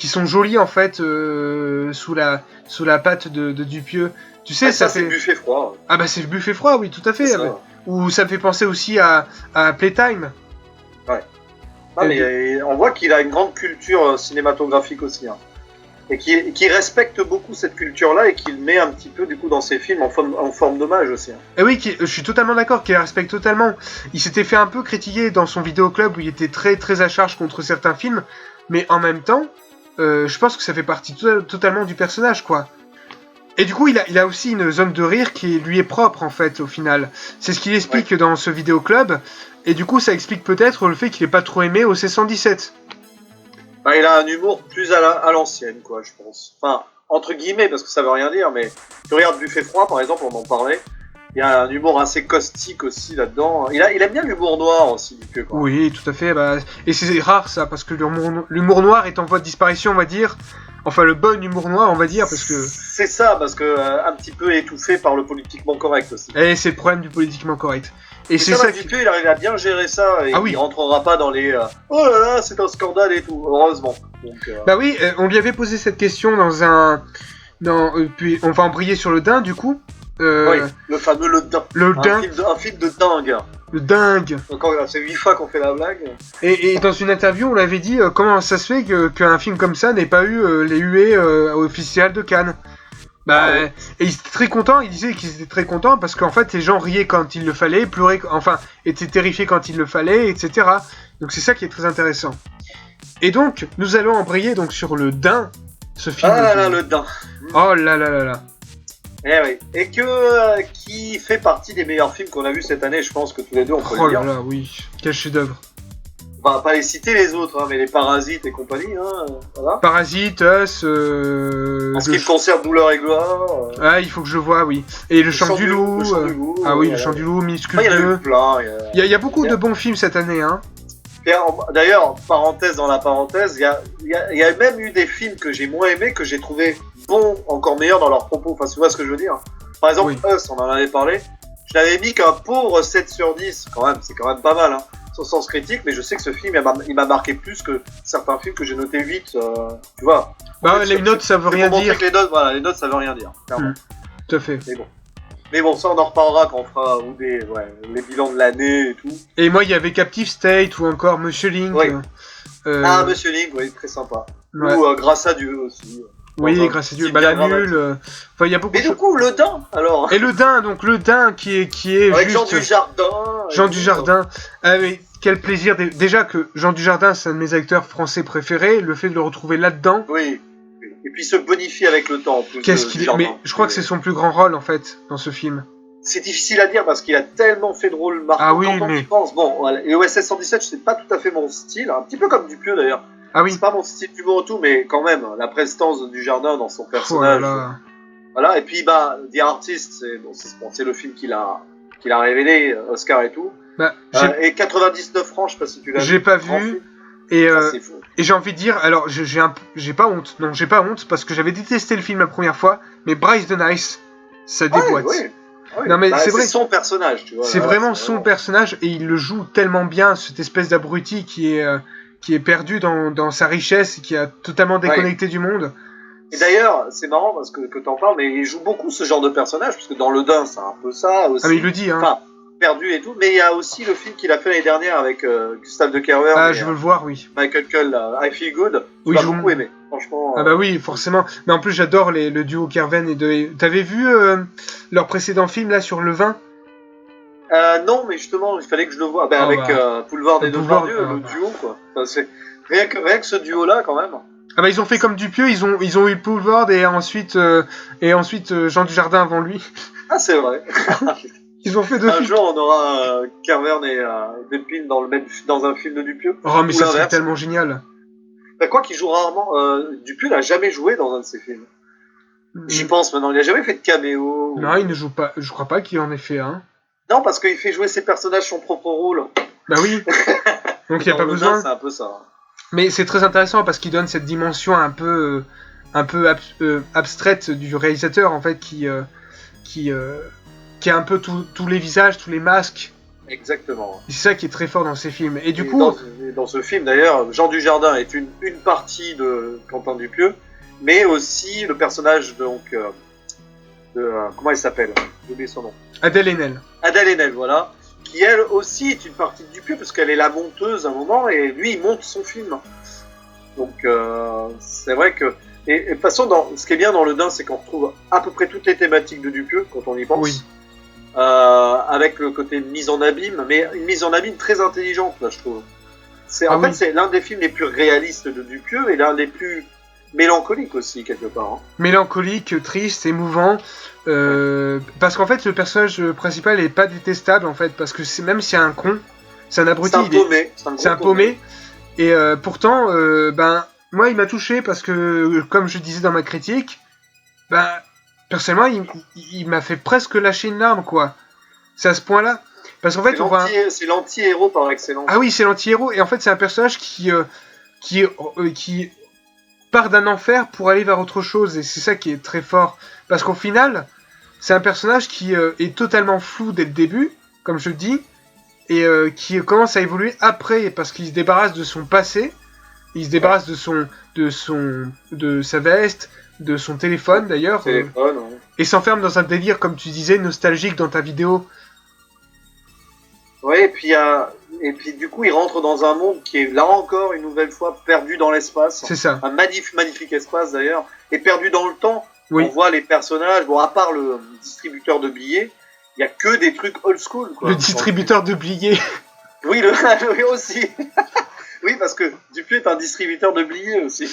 sont jolis, en fait, sous la patte de Dupieux. Tu sais, ça fait... c'est Buffet froid. Ah c'est le Buffet froid, oui, tout à fait. Ou ça me fait penser aussi à Playtime. Ouais. Non, mais on voit qu'il a une grande culture cinématographique aussi. Hein. Et qui respecte beaucoup cette culture-là et qu'il met un petit peu, du coup, dans ses films en forme d'hommage aussi. Hein. Et oui, je suis totalement d'accord qu'il la respecte totalement. Il s'était fait un peu critiquer dans son vidéoclub où il était très, très à charge contre certains films. Mais en même temps, je pense que ça fait partie totalement du personnage, quoi. Et du coup, il a aussi une zone de rire qui lui est propre, en fait, au final. C'est ce qu'il explique dans ce vidéoclub. Et du coup, ça explique peut-être le fait qu'il n'est pas trop aimé au C117. Il a un humour plus à l'ancienne, quoi, je pense. Enfin, entre guillemets, parce que ça veut rien dire, mais tu regardes Buffet froid, par exemple, on en parlait. Il y a un humour assez caustique aussi là-dedans. Il aime bien l'humour noir aussi, Dupieux, quoi. Oui, tout à fait. Et c'est rare, ça, parce que l'humour noir est en voie de disparition, on va dire. Enfin, le bon humour noir, on va dire, parce que... C'est ça, parce que un petit peu étouffé par le politiquement correct aussi. Et c'est le problème du politiquement correct. Et c'est ça Dupieux, il arrive à bien gérer ça, et il rentrera pas dans les... oh là là, c'est un scandale et tout, heureusement. Donc, oui, on lui avait posé cette question puis on va embrayer sur le Dain, du coup. Oui, le fameux Le Dain. Le Dain. Un film de dingue. Le dingue. Encore, c'est 8 fois qu'on fait la blague. Et dans une interview, on l'avait dit, comment ça se fait qu'un film comme ça n'ait pas eu les huées officielles de Cannes. Bah, ouais. Et il était très content, il disait qu'ils étaient très contents parce qu'en fait les gens riaient quand il le fallait, pleuraient, enfin, étaient terrifiés quand il le fallait, etc. Donc c'est ça qui est très intéressant. Et donc, nous allons embrayer donc sur Le Dain, ce film. Ah là là, Le Dain. Oh là là là là. Eh oui. Et qui fait partie des meilleurs films qu'on a vus cette année, je pense que tous les deux on peut Oh le dire. là là, oui. Quel chef-d'œuvre. On va pas les citer les autres, hein, mais les Parasites et compagnie, voilà. Parasite, Us, En ce qui me concerne, Douleur et Gloire. Ah, il faut que je le voie, oui. Et Le Chant du Loup. Le Chant du Loup. Ah oui, Le Chant du Loup, Minuscule Il y en a 2. eu plein. Il y a beaucoup de bons films cette année, hein. D'ailleurs, parenthèse dans la parenthèse, il y a même eu des films que j'ai moins aimés, que j'ai trouvé bons, encore meilleurs dans leurs propos. Enfin, tu vois ce que je veux dire. Par exemple, Us, on en avait parlé. Je l'avais mis qu'un pauvre 7 sur 10. Quand même, c'est quand même pas mal, hein. Sur sens critique, mais je sais que ce film, il m'a marqué plus que certains films que j'ai notés 8, tu vois. Bah, les notes, ça veut rien dire. Les notes, ça veut rien dire, clairement. Tout à fait. Mais bon, ça, on en reparlera quand on fera les bilans de l'année et tout. Et moi, il y avait Captive State ou encore Monsieur Link. Oui. Monsieur Link, oui, très sympa. Ouais. Ou Grâce à Dieu aussi. Oui, Grâce à Dieu. Bah, la nulle. Enfin, il y a beaucoup. Mais du coup, Le Dain, alors. Et Le Dain, donc Le Dain qui est avec juste... Jean Dujardin. Jean Dujardin. Ah oui, quel plaisir. Déjà que Jean Dujardin, c'est un de mes acteurs français préférés. Le fait de le retrouver là-dedans. Oui. Et puis se bonifie avec le temps en plus. Qu'est-ce qu'il est... Mais je crois que c'est son plus grand rôle en fait dans ce film. C'est difficile à dire parce qu'il a tellement fait de rôles marquants. Ah oui, quand on y pense. Bon, voilà. Et OSS 117, c'est pas tout à fait mon style. Un petit peu comme Dupieux d'ailleurs. Ah oui. C'est pas mon style d'humour et tout, mais quand même, la prestance de Dujardin dans son personnage. Oh là là. Voilà. Et puis, The Artist, c'est le film qu'il a révélé, Oscar et tout. Bah, et 99 francs, je sais pas si tu l'as vu. J'ai pas vu. Et j'ai envie de dire, alors j'ai pas honte. Non, j'ai pas honte parce que j'avais détesté le film la première fois, mais Bryce the Nice, ça déboîte. Ouais. Non mais c'est vrai. C'est son personnage, tu vois. C'est vraiment son personnage et il le joue tellement bien, cette espèce d'abruti qui est perdu dans sa richesse et qui a totalement déconnecté du monde. Et d'ailleurs, c'est marrant parce que t'en parles, mais il joue beaucoup ce genre de personnage, parce que dans Le Dain, c'est un peu ça aussi. Ah mais il le dit, hein. Enfin, perdu et tout, mais il y a aussi le film qu'il a fait l'année dernière avec Gustave de Kerver. Ah, je veux le voir, oui. Michael Cull, I Feel Good. Oui, j'ai beaucoup aimé, franchement. Ah bah oui, forcément. Mais en plus, j'adore le duo Kerven et de... T'avais vu leur précédent film, là, sur le vin? Non, mais justement, il fallait que je le voie. Avec Boulevard et Depardieu, le duo, quoi. Enfin, c'est... Rien que ce duo-là, quand même. Ah bah ils ont fait comme Dupieux, ils ont eu Boulevard et ensuite Jean Dujardin avant lui. Ah, c'est vrai. Ils ont fait deux films. Un jour, on aura Kervern et Delpine dans un film de Dupieux. Oh, mais ça serait tellement génial. Bah, quoi qu'il joue rarement. Dupieux n'a jamais joué dans un de ses films. J'y pense maintenant. Il n'a jamais fait de caméo. Non, il ne joue pas. Je crois pas qu'il en ait fait un. Non, parce qu'il fait jouer ses personnages son propre rôle. Bah oui. Donc il n'y a pas besoin. C'est un peu ça. Mais c'est très intéressant parce qu'il donne cette dimension un peu abstraite du réalisateur, en fait, qui a un peu tous les visages, tous les masques. Exactement. C'est ça qui est très fort dans ces films. Et du coup... Dans ce film, d'ailleurs, Jean Dujardin est une partie de Quentin Dupieux, mais aussi le personnage donc comment il s'appelle ? J'ai oublié son nom. Adèle Haenel. Adèle Haenel, voilà. Qui elle aussi est une partie de Dupieux, parce qu'elle est la monteuse à un moment, et lui il monte son film. Donc c'est vrai que... Et de toute façon, ce qui est bien dans Le Dain, c'est qu'on retrouve à peu près toutes les thématiques de Dupieux, quand on y pense. Oui. Avec le côté mise en abîme, mais une mise en abîme très intelligente, là, je trouve. C'est l'un des films les plus réalistes de Dupieux, et l'un des plus mélancoliques aussi, quelque part. Hein. Mélancolique, triste, émouvant. Parce qu'en fait, le personnage principal est pas détestable, en fait, parce que même si c'est un con, c'est un abruti. C'est un paumé. Et pourtant, moi, il m'a touché parce que, comme je disais dans ma critique, personnellement, il m'a fait presque lâcher une larme, quoi. C'est à ce point-là. Parce qu'en fait, c'est l'anti-héros par excellence. Ah oui, c'est l'anti-héros. Et en fait, c'est un personnage qui part d'un enfer pour aller vers autre chose. Et c'est ça qui est très fort. Parce qu'au final, c'est un personnage qui est totalement flou dès le début, comme je dis, et qui commence à évoluer après, parce qu'il se débarrasse de son passé. Il se débarrasse de sa veste, de son téléphone d'ailleurs. et s'enferme dans un délire, comme tu disais, nostalgique dans ta vidéo. Ouais, et puis du coup, il rentre dans un monde qui est là encore une nouvelle fois perdu dans l'espace. C'est ça. Un magnifique espace d'ailleurs, et perdu dans le temps. Oui. On voit les personnages, bon, à part le distributeur de billets, il y a que des trucs old school, quoi. Le distributeur de billets. Oui, oui aussi. Oui, parce que Dupieux est un distributeur de billets aussi.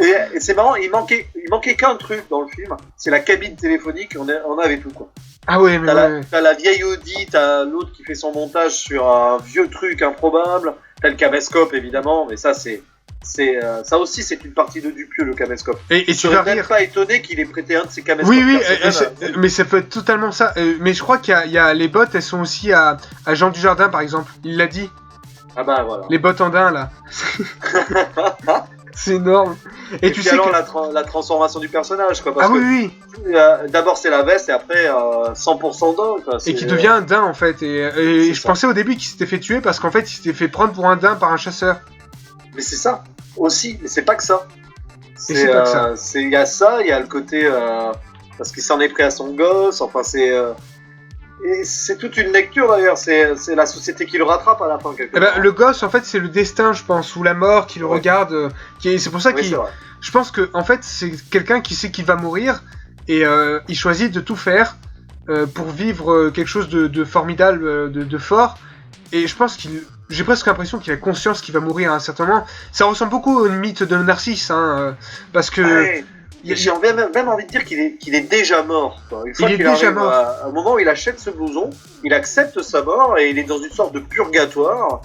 Et c'est marrant, il manquait qu'un truc dans le film, c'est la cabine téléphonique, on avait tout, quoi. Ah ouais, mais T'as la vieille Audi, t'as l'autre qui fait son montage sur un vieux truc improbable, t'as le caméscope évidemment, mais ça ça aussi c'est une partie de Dupieux, le caméscope. Et tu vas même pas étonné qu'il ait prêté un de ses caméscopes. Oui, mais ça peut être totalement ça. Mais je crois qu'il y a les bottes, elles sont aussi à Jean Dujardin par exemple, il l'a dit. Ah bah voilà. Les bottes en daim là. C'est énorme. Et tu sais alors la transformation du personnage, quoi. Parce oui. D'abord c'est la veste et après 100% daim, quoi. Et qui devient un daim en fait. Et je pensais au début qu'il s'était fait tuer parce qu'en fait il s'était fait prendre pour un daim par un chasseur. Mais c'est ça aussi, mais c'est pas que ça. C'est pas que ça. Il y a ça, il y a le côté parce qu'il s'en est pris à son gosse. Enfin et c'est toute une lecture d'ailleurs, c'est la société qui le rattrape à la fin quelque part. Le gosse en fait c'est le destin je pense, ou la mort qui le regarde, c'est pour ça je pense que en fait c'est quelqu'un qui sait qu'il va mourir et il choisit de tout faire pour vivre quelque chose de formidable, de fort, et je pense j'ai presque l'impression qu'il a conscience qu'il va mourir à un certain moment. Ça ressemble beaucoup au mythe de Narcisse, parce que... Ouais. J'ai même envie de dire qu'il est déjà mort, quoi. Une fois qu'il arrive à un moment où il achète ce blouson, il accepte sa mort et il est dans une sorte de purgatoire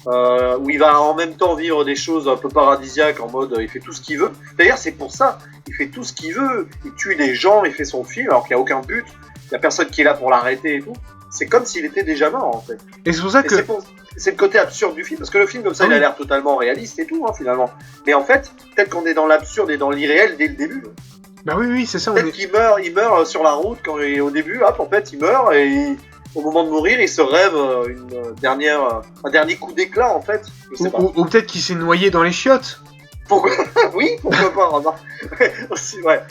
où il va en même temps vivre des choses un peu paradisiaques, en mode il fait tout ce qu'il veut. D'ailleurs c'est pour ça, il fait tout ce qu'il veut, il tue des gens, il fait son film alors qu'il n'y a aucun but, il n'y a personne qui est là pour l'arrêter et tout. C'est comme s'il était déjà mort en fait. Et c'est pour ça que... C'est le côté absurde du film, parce que le film comme ça il a l'air totalement réaliste et tout finalement. Mais en fait, peut-être qu'on est dans l'absurde et dans l'irréel dès le début. Bah oui, c'est ça. Peut-être qu'il meurt sur la route quand au début, hop, en fait il meurt et au moment de mourir il se rêve un dernier coup d'éclat en fait. Je sais pas. Ou peut-être qu'il s'est noyé dans les chiottes. Pourquoi oui, pourquoi pas, remarque. Ouais.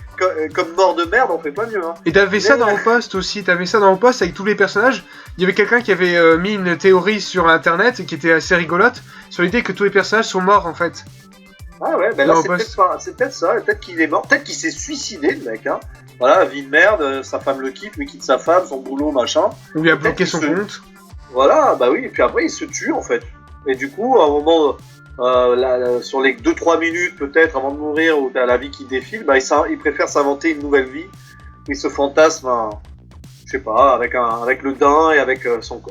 Comme mort de merde, on fait pas mieux. Et t'avais ça dans Post aussi, avec tous les personnages. Il y avait quelqu'un qui avait mis une théorie sur internet et qui était assez rigolote sur l'idée que tous les personnages sont morts en fait. Ah ouais, ben là c'est peut-être ça, peut-être qu'il est mort, peut-être qu'il s'est suicidé le mec, hein. Voilà, vie de merde, sa femme le quitte, lui quitte sa femme, son boulot, machin. Ou il a bloqué son compte. Voilà, bah oui, et puis après il se tue en fait. Et du coup, à un moment... sur les 2-3 minutes peut-être avant de mourir, ou t'as la vie qui défile, bah, il préfère s'inventer une nouvelle vie. Il se fantasme, je sais pas, avec le daim et avec son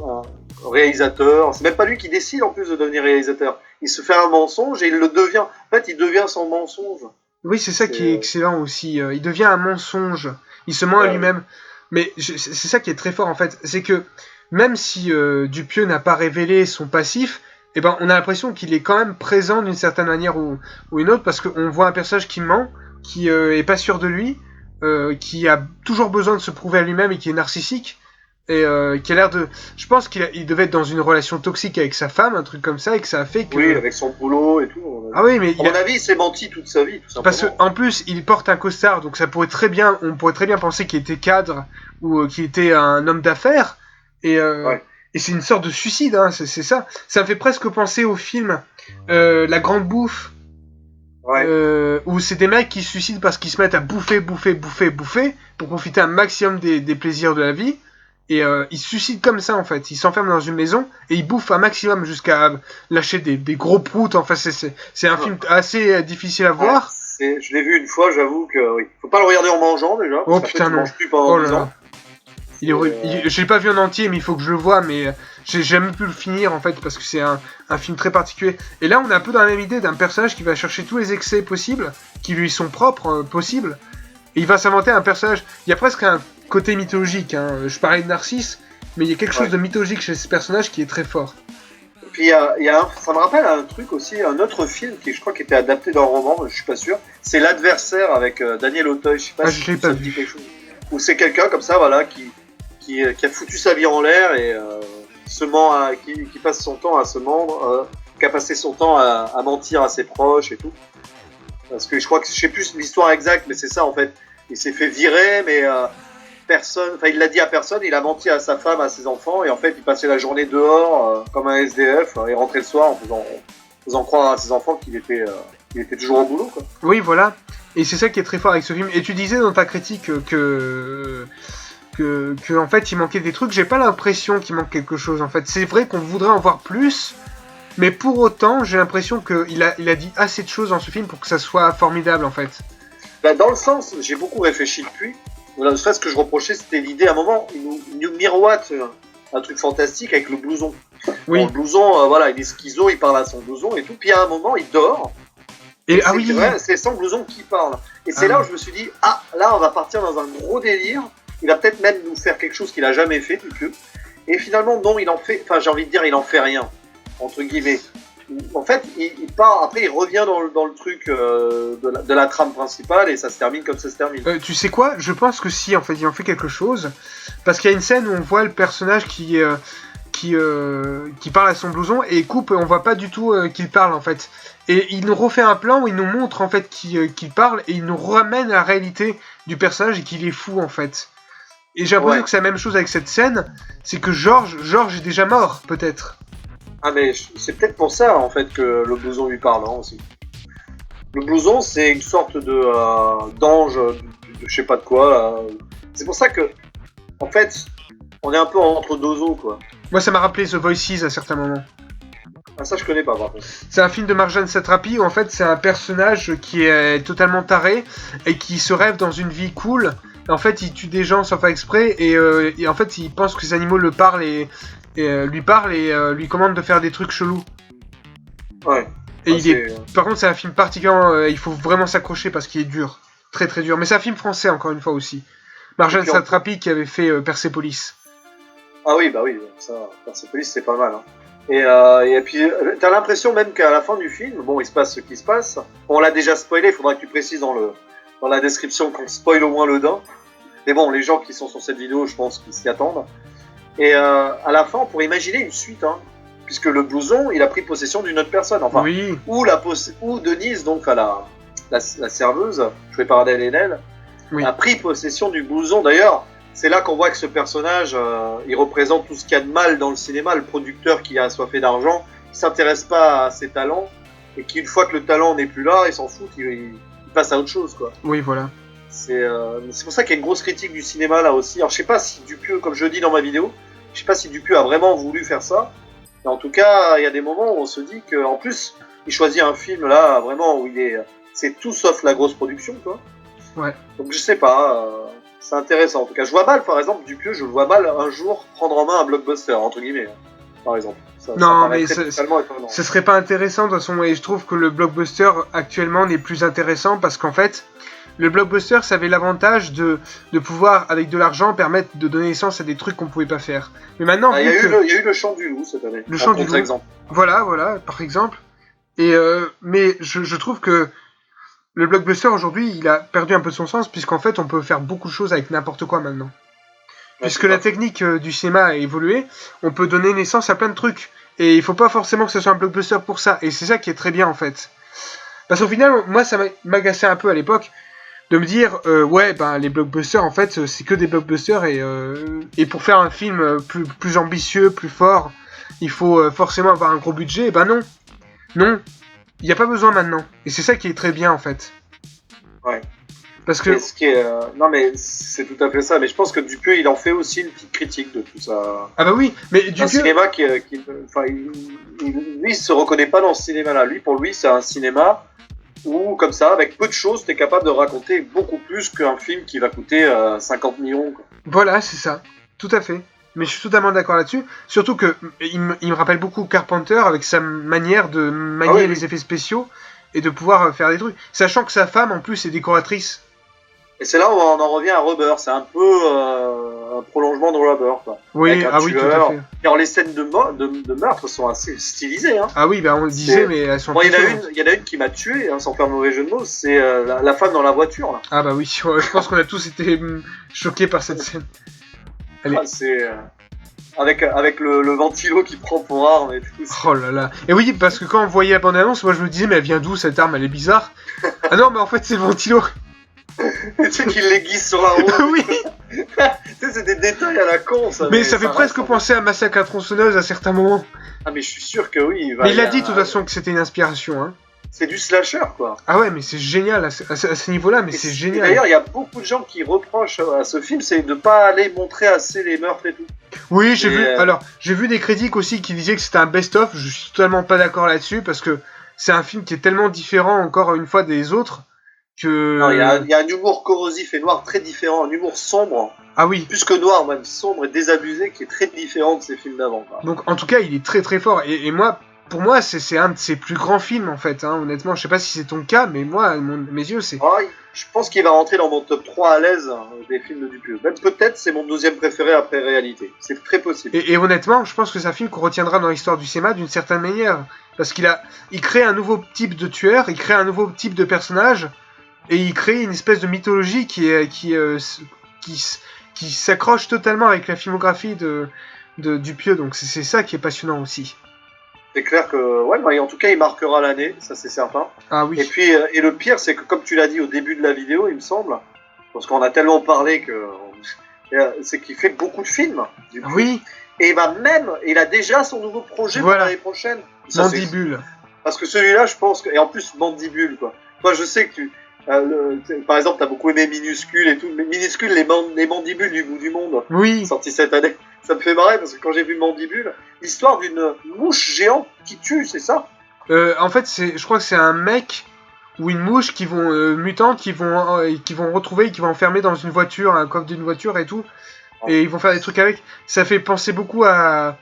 réalisateur. C'est même pas lui qui décide en plus de devenir réalisateur. Il se fait un mensonge et il le devient. En fait, il devient son mensonge. Oui, c'est ça qui est excellent aussi. Il devient un mensonge. Il se ment à lui-même. Mais c'est ça qui est très fort en fait. C'est que même si Dupieux n'a pas révélé son passif, eh ben, on a l'impression qu'il est quand même présent d'une certaine manière ou une autre, parce qu'on voit un personnage qui ment, qui est pas sûr de lui, qui a toujours besoin de se prouver à lui-même et qui est narcissique, et qui a l'air de... Je pense qu'il devait être dans une relation toxique avec sa femme, un truc comme ça, et que ça a fait que... Oui, avec son boulot et tout. Ah oui, mais... À mon avis, il s'est menti toute sa vie, tout simplement. Parce qu'en plus, il porte un costard, donc on pourrait très bien penser qu'il était cadre, ou qu'il était un homme d'affaires, et... Ouais. Et c'est une sorte de suicide, c'est ça. Ça me fait presque penser au film La Grande Bouffe, où c'est des mecs qui se suicident parce qu'ils se mettent à bouffer pour profiter un maximum des plaisirs de la vie. Et ils se suicident comme ça en fait. Ils s'enferment dans une maison et ils bouffent un maximum jusqu'à lâcher des gros proutes. Enfin, c'est un film assez difficile à voir. Je l'ai vu une fois, j'avoue que oui. Faut pas le regarder en mangeant déjà. Oh putain, non. Plus pendant 10 ans. Je l'ai pas vu en entier, mais il faut que je le voie, mais j'ai jamais pu le finir en fait, parce que c'est un film très particulier. Et là, on est un peu dans la même idée d'un personnage qui va chercher tous les excès possibles, qui lui sont propres, possibles, et il va s'inventer un personnage. Il y a presque un côté mythologique, je parlais de Narcisse, mais il y a quelque chose de mythologique chez ce personnage qui est très fort. Et puis, ça me rappelle un truc aussi, un autre film qui je crois qui était adapté dans le roman, je suis pas sûr, c'est L'Adversaire avec Daniel Auteuil, je sais pas si je l'ai pas vu. Quelque chose. Où c'est quelqu'un comme ça, voilà, qui a foutu sa vie en l'air et qui passe son temps à se mendre, qui a passé son temps à mentir à ses proches et tout. Parce que je crois que je sais plus l'histoire exacte, mais c'est ça en fait. il s'est fait virer, mais personne, enfin il l'a dit à personne, il a menti à sa femme, à ses enfants, et en fait il passait la journée dehors comme un SDF, et rentrait le soir en faisant croire à ses enfants qu'il était toujours au boulot, quoi. Oui, voilà. Et c'est ça qui est très fort avec ce film. Et tu disais dans ta critique que en fait il manquait des trucs. J'ai pas l'impression qu'il manque quelque chose. En fait, c'est vrai qu'on voudrait en voir plus, mais pour autant, j'ai l'impression qu'il a dit assez de choses dans ce film pour que ça soit formidable, en fait. Bah, dans le sens, j'ai beaucoup réfléchi depuis. Voilà, ne serait-ce que je reprochais, c'était l'idée à un moment, il nous miroite un truc fantastique avec le blouson. Oui. Bon, le blouson, voilà, il est schizo, il parle à son blouson et tout. Puis à un moment, il dort. Et ah oui. Ouais, c'est son blouson qui parle. Et c'est là où je me suis dit, ah, là, on va partir dans un gros délire. Il va peut-être même nous faire quelque chose qu'il a jamais fait, Dupieux. Et finalement, non, il en fait, enfin, j'ai envie de dire, il en fait rien, entre guillemets. En fait, il part, après, il revient dans le truc de la trame principale et ça se termine comme ça se termine. Tu sais quoi ? Je pense que si, en fait, il en fait quelque chose. Parce qu'il y a une scène où on voit le personnage qui parle à son blouson et coupe, on voit pas du tout qu'il parle, en fait. Et il nous refait un plan où il nous montre, en fait, qu'il parle et il nous ramène à la réalité du personnage et qu'il est fou, en fait. Et j'ai l'impression que c'est la même chose avec cette scène, c'est que George est déjà mort, peut-être. Ah mais c'est peut-être pour ça en fait que le blouson lui parle aussi. Le blouson c'est une sorte d'ange, de je sais pas de quoi. Là. C'est pour ça que en fait on est un peu entre deux eaux quoi. Moi ça m'a rappelé The Voices à certains moments. Ah ça je connais pas par contre. C'est un film de Marjane Satrapi où en fait c'est un personnage qui est totalement taré et qui se rêve dans une vie cool. Et en fait il tue des gens sans faire exprès et en fait il pense que les animaux le parlent et lui parle et lui commande de faire des trucs chelous. Ouais. Et par contre, c'est un film particulièrement. Il faut vraiment s'accrocher parce qu'il est dur. Très très dur. Mais c'est un film français, encore une fois aussi. Marjane Satrapi qui avait fait Persepolis. Ah oui, bah oui, ça, Persepolis c'est pas mal. Hein. Et puis, t'as l'impression même qu'à la fin du film, bon, il se passe ce qui se passe. On l'a déjà spoilé, il faudra que tu précises dans la description qu'on spoil au moins le din. Mais bon, les gens qui sont sur cette vidéo, je pense qu'ils s'y attendent. Et à la fin, on pourrait imaginer une suite, hein, puisque le blouson, il a pris possession d'une autre personne. Enfin, oui. Ou Denise, donc la serveuse, jouée par Adèle Haenel, oui. A pris possession du blouson. D'ailleurs, c'est là qu'on voit que ce personnage, il représente tout ce qu'il y a de mal dans le cinéma. Le producteur qui a assoiffé d'argent, qui s'intéresse pas à ses talents, et qui, une fois que le talent n'est plus là, il s'en fout, il passe à autre chose, quoi. Oui, voilà. C'est pour ça qu'il y a une grosse critique du cinéma là aussi. Alors je sais pas si Dupieux, comme je dis dans ma vidéo, je sais pas si Dupieux a vraiment voulu faire ça. Mais en tout cas, il y a des moments où on se dit qu'en plus, il choisit un film là vraiment où c'est tout sauf la grosse production, quoi. Ouais. Donc je sais pas, c'est intéressant. En tout cas, je vois mal, par exemple, Dupieux, je le vois mal un jour prendre en main un blockbuster entre guillemets, par exemple. Non, mais ce serait pas intéressant de toute façon. Et je trouve que le blockbuster actuellement n'est plus intéressant parce qu'en fait. Le blockbuster, ça avait l'avantage de pouvoir, avec de l'argent, permettre de donner naissance à des trucs qu'on pouvait pas faire. Mais maintenant, il y a eu le Chant du Loup cette année. Le Chant du Loup. Exemple. Voilà, par exemple. Et mais je trouve que le blockbuster aujourd'hui, il a perdu un peu de son sens puisqu'en fait, on peut faire beaucoup de choses avec n'importe quoi maintenant. Puisque la technique du cinéma a évolué, on peut donner naissance à plein de trucs. Et il faut pas forcément que ce soit un blockbuster pour ça. Et c'est ça qui est très bien en fait. Parce qu'au final, moi, ça m'agaçait un peu à l'époque. De me dire, les blockbusters, en fait, c'est que des blockbusters et pour faire un film plus ambitieux, plus fort, il faut forcément avoir un gros budget. Et ben non. Non. Il n'y a pas besoin maintenant. Et c'est ça qui est très bien, en fait. Ouais. Parce que... Non, mais c'est tout à fait ça. Mais je pense que Dupieux, il en fait aussi une petite critique de tout ça. Ah bah oui, mais Dupieux... Un cinéma lui, il se reconnaît pas dans ce cinéma-là. Pour lui, c'est un cinéma... où, comme ça, avec peu de choses, t'es capable de raconter beaucoup plus qu'un film qui va coûter 50 millions. Quoi. Voilà, c'est ça. Tout à fait. Mais je suis totalement d'accord là-dessus. Surtout que il me rappelle beaucoup Carpenter avec sa manière de manier les effets spéciaux et de pouvoir faire des trucs. Sachant que sa femme, en plus, est décoratrice. Et c'est là où on en revient à Rubber. C'est un peu un prolongement de Rubber. Quoi. Oui, tout à fait. Alors, les scènes de meurtre sont assez stylisées. Hein. Ah oui, on le disait, mais elles sont... Bon, il y en a une qui m'a tué, hein, sans faire mauvais jeu de mots, c'est la femme dans la voiture. Là. Ah bah oui, je pense qu'on a tous été choqués par cette scène. C'est... Avec le ventilo qui prend pour arme et tout. Oh là là. Et oui, parce que quand on voyait la bande-annonce, moi je me disais, mais elle vient d'où cette arme? Elle est bizarre. Ah non, mais en fait, c'est le ventilo. Tu sais qu'il les glisse sur la route. Oui. Tu sais, c'est des détails à la con, ça. Mais ça fait presque penser à Massacre à tronçonneuse à certains moments. Ah, mais je suis sûr que oui. Mais il a dit de toute façon que c'était une inspiration. Hein. C'est du slasher, quoi. Ah ouais, mais c'est génial à ce niveau-là, mais c'est génial. D'ailleurs, il y a beaucoup de gens qui reprochent à ce film, c'est de pas aller montrer assez les meurtres et tout. Oui, j'ai vu. Alors, j'ai vu des critiques aussi qui disaient que c'était un best-of. Je suis totalement pas d'accord là-dessus parce que c'est un film qui est tellement différent encore une fois des autres que. Non, il y a un humour corrosif et noir très différent, un humour sombre. Ah oui. Plus que noir, même sombre et désabusé, qui est très différent de ces films d'avant. Donc, en tout cas, il est très très fort. Et moi, pour moi, c'est un de ses plus grands films en fait. Hein, honnêtement, je sais pas si c'est ton cas, mais moi, mes yeux, c'est. Ah, je pense qu'il va rentrer dans mon top 3 à l'aise des films de Dupieux. Même peut-être c'est mon deuxième préféré après Réalité. C'est très possible. Et honnêtement, je pense que c'est un film qu'on retiendra dans l'histoire du cinéma d'une certaine manière. Parce il crée un nouveau type de tueur, il crée un nouveau type de personnage, et il crée une espèce de mythologie qui s'accroche totalement avec la filmographie de Dupieux. Donc c'est ça qui est passionnant aussi. C'est clair que, ouais, mais en tout cas, il marquera l'année, ça c'est certain. Ah oui. Et puis, et le pire, c'est que comme tu l'as dit au début de la vidéo, il me semble, parce qu'on a tellement parlé que, c'est qu'il fait beaucoup de films. Oui. Et il a déjà son nouveau projet pour l'année prochaine. Ça, Mandibule. Parce que celui-là, je pense que, et en plus Mandibule, quoi. Toi, je sais que par exemple, t'as beaucoup aimé Minuscule et tout. Mais Minuscule, les mandibules du bout du monde. Oui. Sorti cette année. Ça me fait marrer parce que quand j'ai vu Mandibule, l'histoire d'une mouche géante qui tue, c'est ça? En fait, je crois que c'est un mec ou une mouche qui vont mutante, qui vont retrouver, qui vont enfermer dans une voiture, un coffre d'une voiture et tout, et ils vont faire des trucs avec. Ça fait penser beaucoup à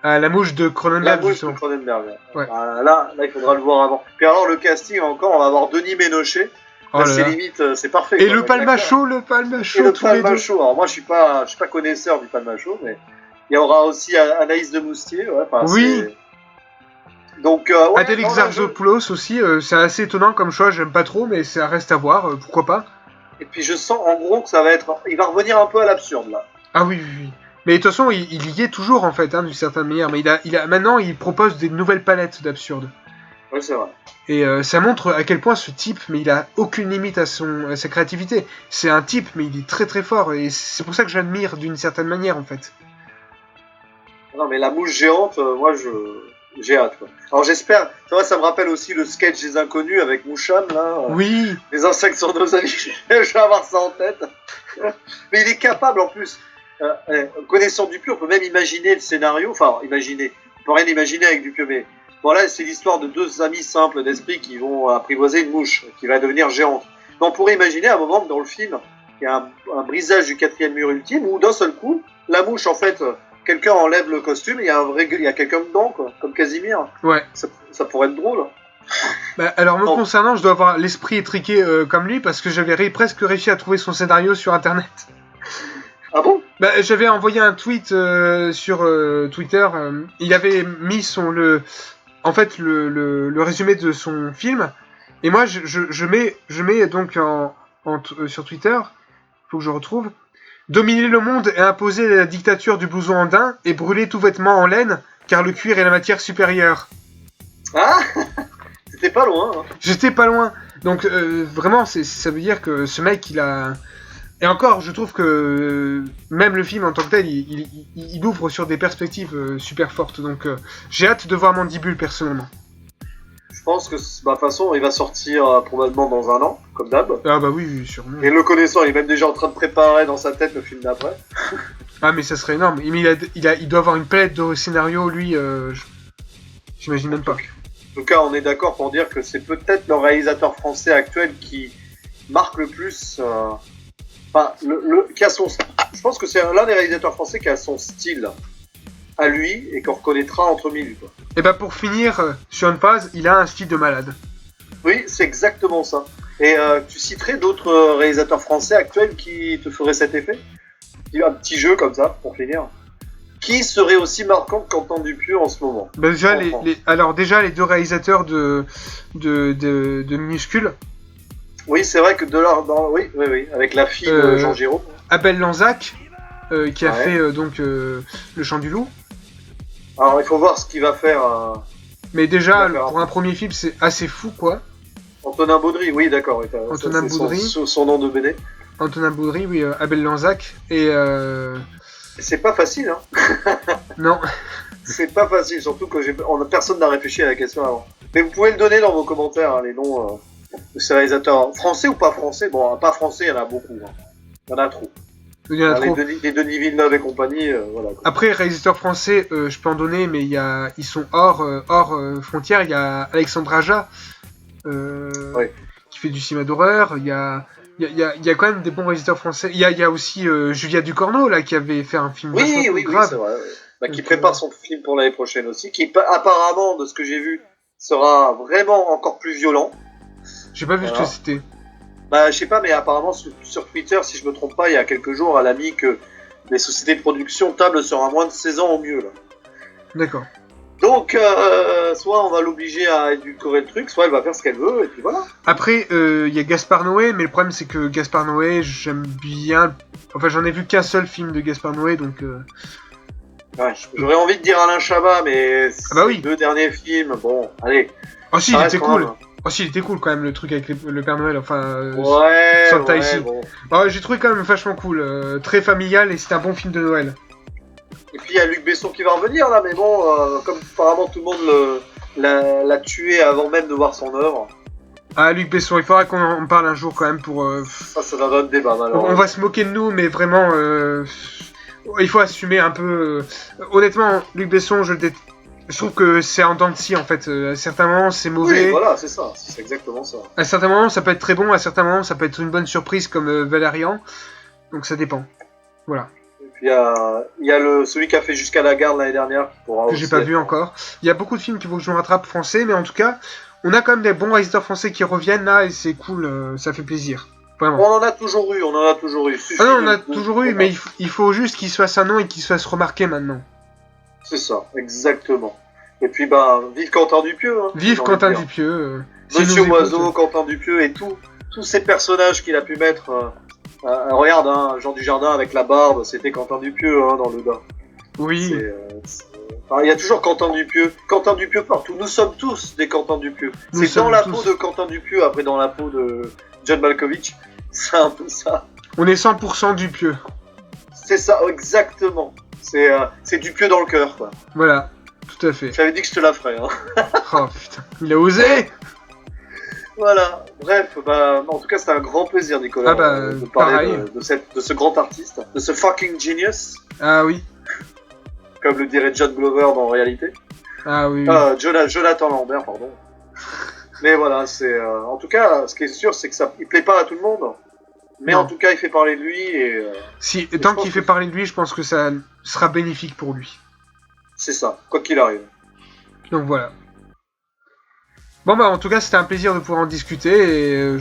la mouche de Cronenberg. La mouche de Cronenberg. Ouais. Là, il faudra le voir avant. Puis alors le casting encore, on va avoir Denis Ménochet. Oh c'est limite, c'est parfait. Et le palmacho, le palmacho. Et le palmacho. Alors moi, je suis pas connaisseur du palmacho, mais il y aura aussi Anaïs de Moustier. Ouais, oui. Donc, ouais, Adèle Exarchopoulos aussi, c'est assez étonnant comme choix, j'aime pas trop, mais ça reste à voir, pourquoi pas. Et puis je sens en gros que ça va être. Il va revenir un peu à l'absurde là. Ah oui. Mais de toute façon, il y est toujours en fait, hein, d'une certaine manière. Mais maintenant, il propose des nouvelles palettes d'absurde. Oui, c'est vrai. Et ça montre à quel point ce type, mais il a aucune limite à sa créativité. C'est un type, mais il est très très fort. Et c'est pour ça que j'admire d'une certaine manière en fait. Non, mais la mouche géante, moi j'ai hâte, quoi. Alors j'espère, tu vois, ça me rappelle aussi le sketch des Inconnus avec Moucham, là. Oui. Les insectes sont nos amis, je vais avoir ça en tête. Mais il est capable en plus. Connaissant Dupieux, on peut même imaginer le scénario, enfin, on peut rien imaginer avec Dupieux, mais voilà, c'est l'histoire de deux amis simples d'esprit qui vont apprivoiser une mouche, qui va devenir géante. Mais on pourrait imaginer à un moment que dans le film, il y a un brisage du quatrième mur ultime, où d'un seul coup, la mouche, en fait, quelqu'un enlève le costume, et il y a quelqu'un dedans, quoi, comme Casimir. Ouais. Ça pourrait être drôle. Bah, alors, me concernant, je dois avoir l'esprit étriqué comme lui, parce que j'avais presque réussi à trouver son scénario sur Internet. Ah bon? Bah, j'avais envoyé un tweet sur Twitter. Il avait mis le résumé de son film. Et moi, je mets donc sur Twitter, faut que je retrouve. Dominer le monde et imposer la dictature du blouson andin et brûler tout vêtement en laine, car le cuir est la matière supérieure. Ah, c'était pas loin. Hein. J'étais pas loin. Donc vraiment, ça veut dire que ce mec, il a... Et encore, je trouve que même le film en tant que tel, il ouvre sur des perspectives super fortes. Donc j'ai hâte de voir Mandibule personnellement. Je pense que de toute façon, il va sortir probablement dans un an, comme d'hab. Ah bah oui, sûrement. Et le connaissant, il est même déjà en train de préparer dans sa tête le film d'après. Ah mais ça serait énorme. Mais il doit avoir une palette de scénarios, lui, j'imagine même pas. En tout cas, on est d'accord pour dire que c'est peut-être le réalisateur français actuel qui marque le plus... qui a son... Je pense que c'est l'un des réalisateurs français qui a son style à lui et qu'on reconnaîtra entre mille. Quoi. Et bah pour finir sur une phrase, il a un style de malade. Oui, c'est exactement ça. Et tu citerais d'autres réalisateurs français actuels qui te feraient cet effet? Un petit jeu comme ça, pour finir. Qui serait aussi marquant que Quentin Dupieux en ce moment? Bah déjà, déjà les deux réalisateurs de Minuscule. Oui, c'est vrai que oui, avec la fille de Jean Giraud. Abel Lanzac, qui a fait donc Le Chant du Loup. Alors il faut voir ce qu'il va faire. Mais déjà, pour un premier film, c'est assez fou, quoi. Antonin Baudry, oui, d'accord. Ouais, Antonin Baudry. Son nom de BD. Antonin Baudry, oui, Abel Lanzac. Et c'est pas facile, hein. Non. C'est pas facile, surtout que personne n'a réfléchi à la question avant. Mais vous pouvez le donner dans vos commentaires, hein, les noms de ces réalisateurs. Français ou pas français? Bon, pas français, il y en a beaucoup. Hein. Il y en a trop. Il y en a trop. Les Denis Villeneuve et compagnie, voilà. Quoi. Après, réalisateurs français, je peux en donner, mais ils sont hors frontières. Il y a Alexandre Aja, qui fait du cinéma d'horreur. Il y a quand même des bons réalisateurs français. Il y a aussi Julia Ducournau, là, qui avait fait un film oui, grave. c'est vrai. Ouais. Bah, qui prépare son film pour l'année prochaine aussi, qui apparemment, de ce que j'ai vu, sera vraiment encore plus violent. J'ai pas vu ce que c'était. Bah, je sais pas, mais apparemment sur Twitter, si je me trompe pas, il y a quelques jours, elle a mis que les sociétés de production tablent sur un moins de 16 ans au mieux. Là. D'accord. Donc, soit on va l'obliger à édulcorer le truc, soit elle va faire ce qu'elle veut, et puis voilà. Après, il y a Gaspard Noé, mais le problème c'est que Gaspard Noé, j'aime bien. Enfin, j'en ai vu qu'un seul film de Gaspard Noé, donc. Ouais, j'aurais envie de dire Alain Chabat, mais oui. 2 derniers films, bon, allez. Oh si, il était cool. Oh si, il était cool quand même le truc avec le Père Noël, enfin. Bon. Oh, j'ai trouvé quand même vachement cool, très familial et c'était un bon film de Noël. Et puis il y a Luc Besson qui va revenir là, mais bon, comme apparemment tout le monde l'a tué avant même de voir son œuvre. Ah, Luc Besson, il faudra qu'on en parle un jour quand même pour. Ça va notre débat. On va se moquer de nous, mais vraiment. Il faut assumer un peu. Honnêtement, Luc Besson, je trouve que c'est en dents de scie en fait. À certains moments, c'est mauvais. Oui, voilà, c'est ça. C'est exactement ça. À certains moments, ça peut être très bon. À certains moments, ça peut être une bonne surprise comme Valérian. Donc ça dépend. Voilà. Et puis il y a celui qui a fait Jusqu'à la garde l'année dernière. Que j'ai pas vu encore. Il y a beaucoup de films qu'il faut que je me rattrape français, mais en tout cas, on a quand même des bons réalisateurs français qui reviennent là et c'est cool. Ça fait plaisir. Vraiment. On en a toujours eu. Ah non, on en a toujours eu, mais il faut juste qu'il se fasse un nom et qu'il se fasse remarquer maintenant. C'est ça, exactement. Et puis, vive Quentin Dupieux. Hein, vive Quentin Dupieux. Monsieur Oiseau, Quentin Dupieux et tous ces personnages qu'il a pu mettre. Regarde, hein, Jean Dujardin avec la barbe, c'était Quentin Dupieux hein, dans le gars. Oui. Il y a toujours Quentin Dupieux partout. Nous sommes tous des Quentin Dupieux. C'est dans la peau de Quentin Dupieux, après dans la peau de John Malkovich. C'est un peu ça. On est 100% Dupieux. C'est ça, exactement. C'est Dupieux dans le cœur, quoi. Voilà, tout à fait. J'avais dit que je te la ferais. Hein. Oh putain, il a osé. Voilà, bref, en tout cas c'était un grand plaisir Nicolas de parler de ce grand artiste, de ce fucking genius. Ah oui. Comme le dirait John Glover dans Réalité. Ah oui. Jonathan Lambert, pardon. Mais voilà, en tout cas, ce qui est sûr, c'est que il plaît pas à tout le monde. Mais en tout cas, il fait parler de lui et. Tant qu'il fait parler de lui, je pense que ça sera bénéfique pour lui. C'est ça, quoi qu'il arrive. Donc voilà. Bon en tout cas, c'était un plaisir de pouvoir en discuter et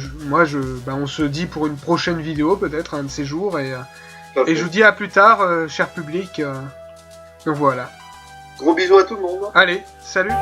on se dit pour une prochaine vidéo peut-être un de ces jours et je vous dis à plus tard, cher public. Donc voilà. Gros bisous à tout le monde. Allez, salut.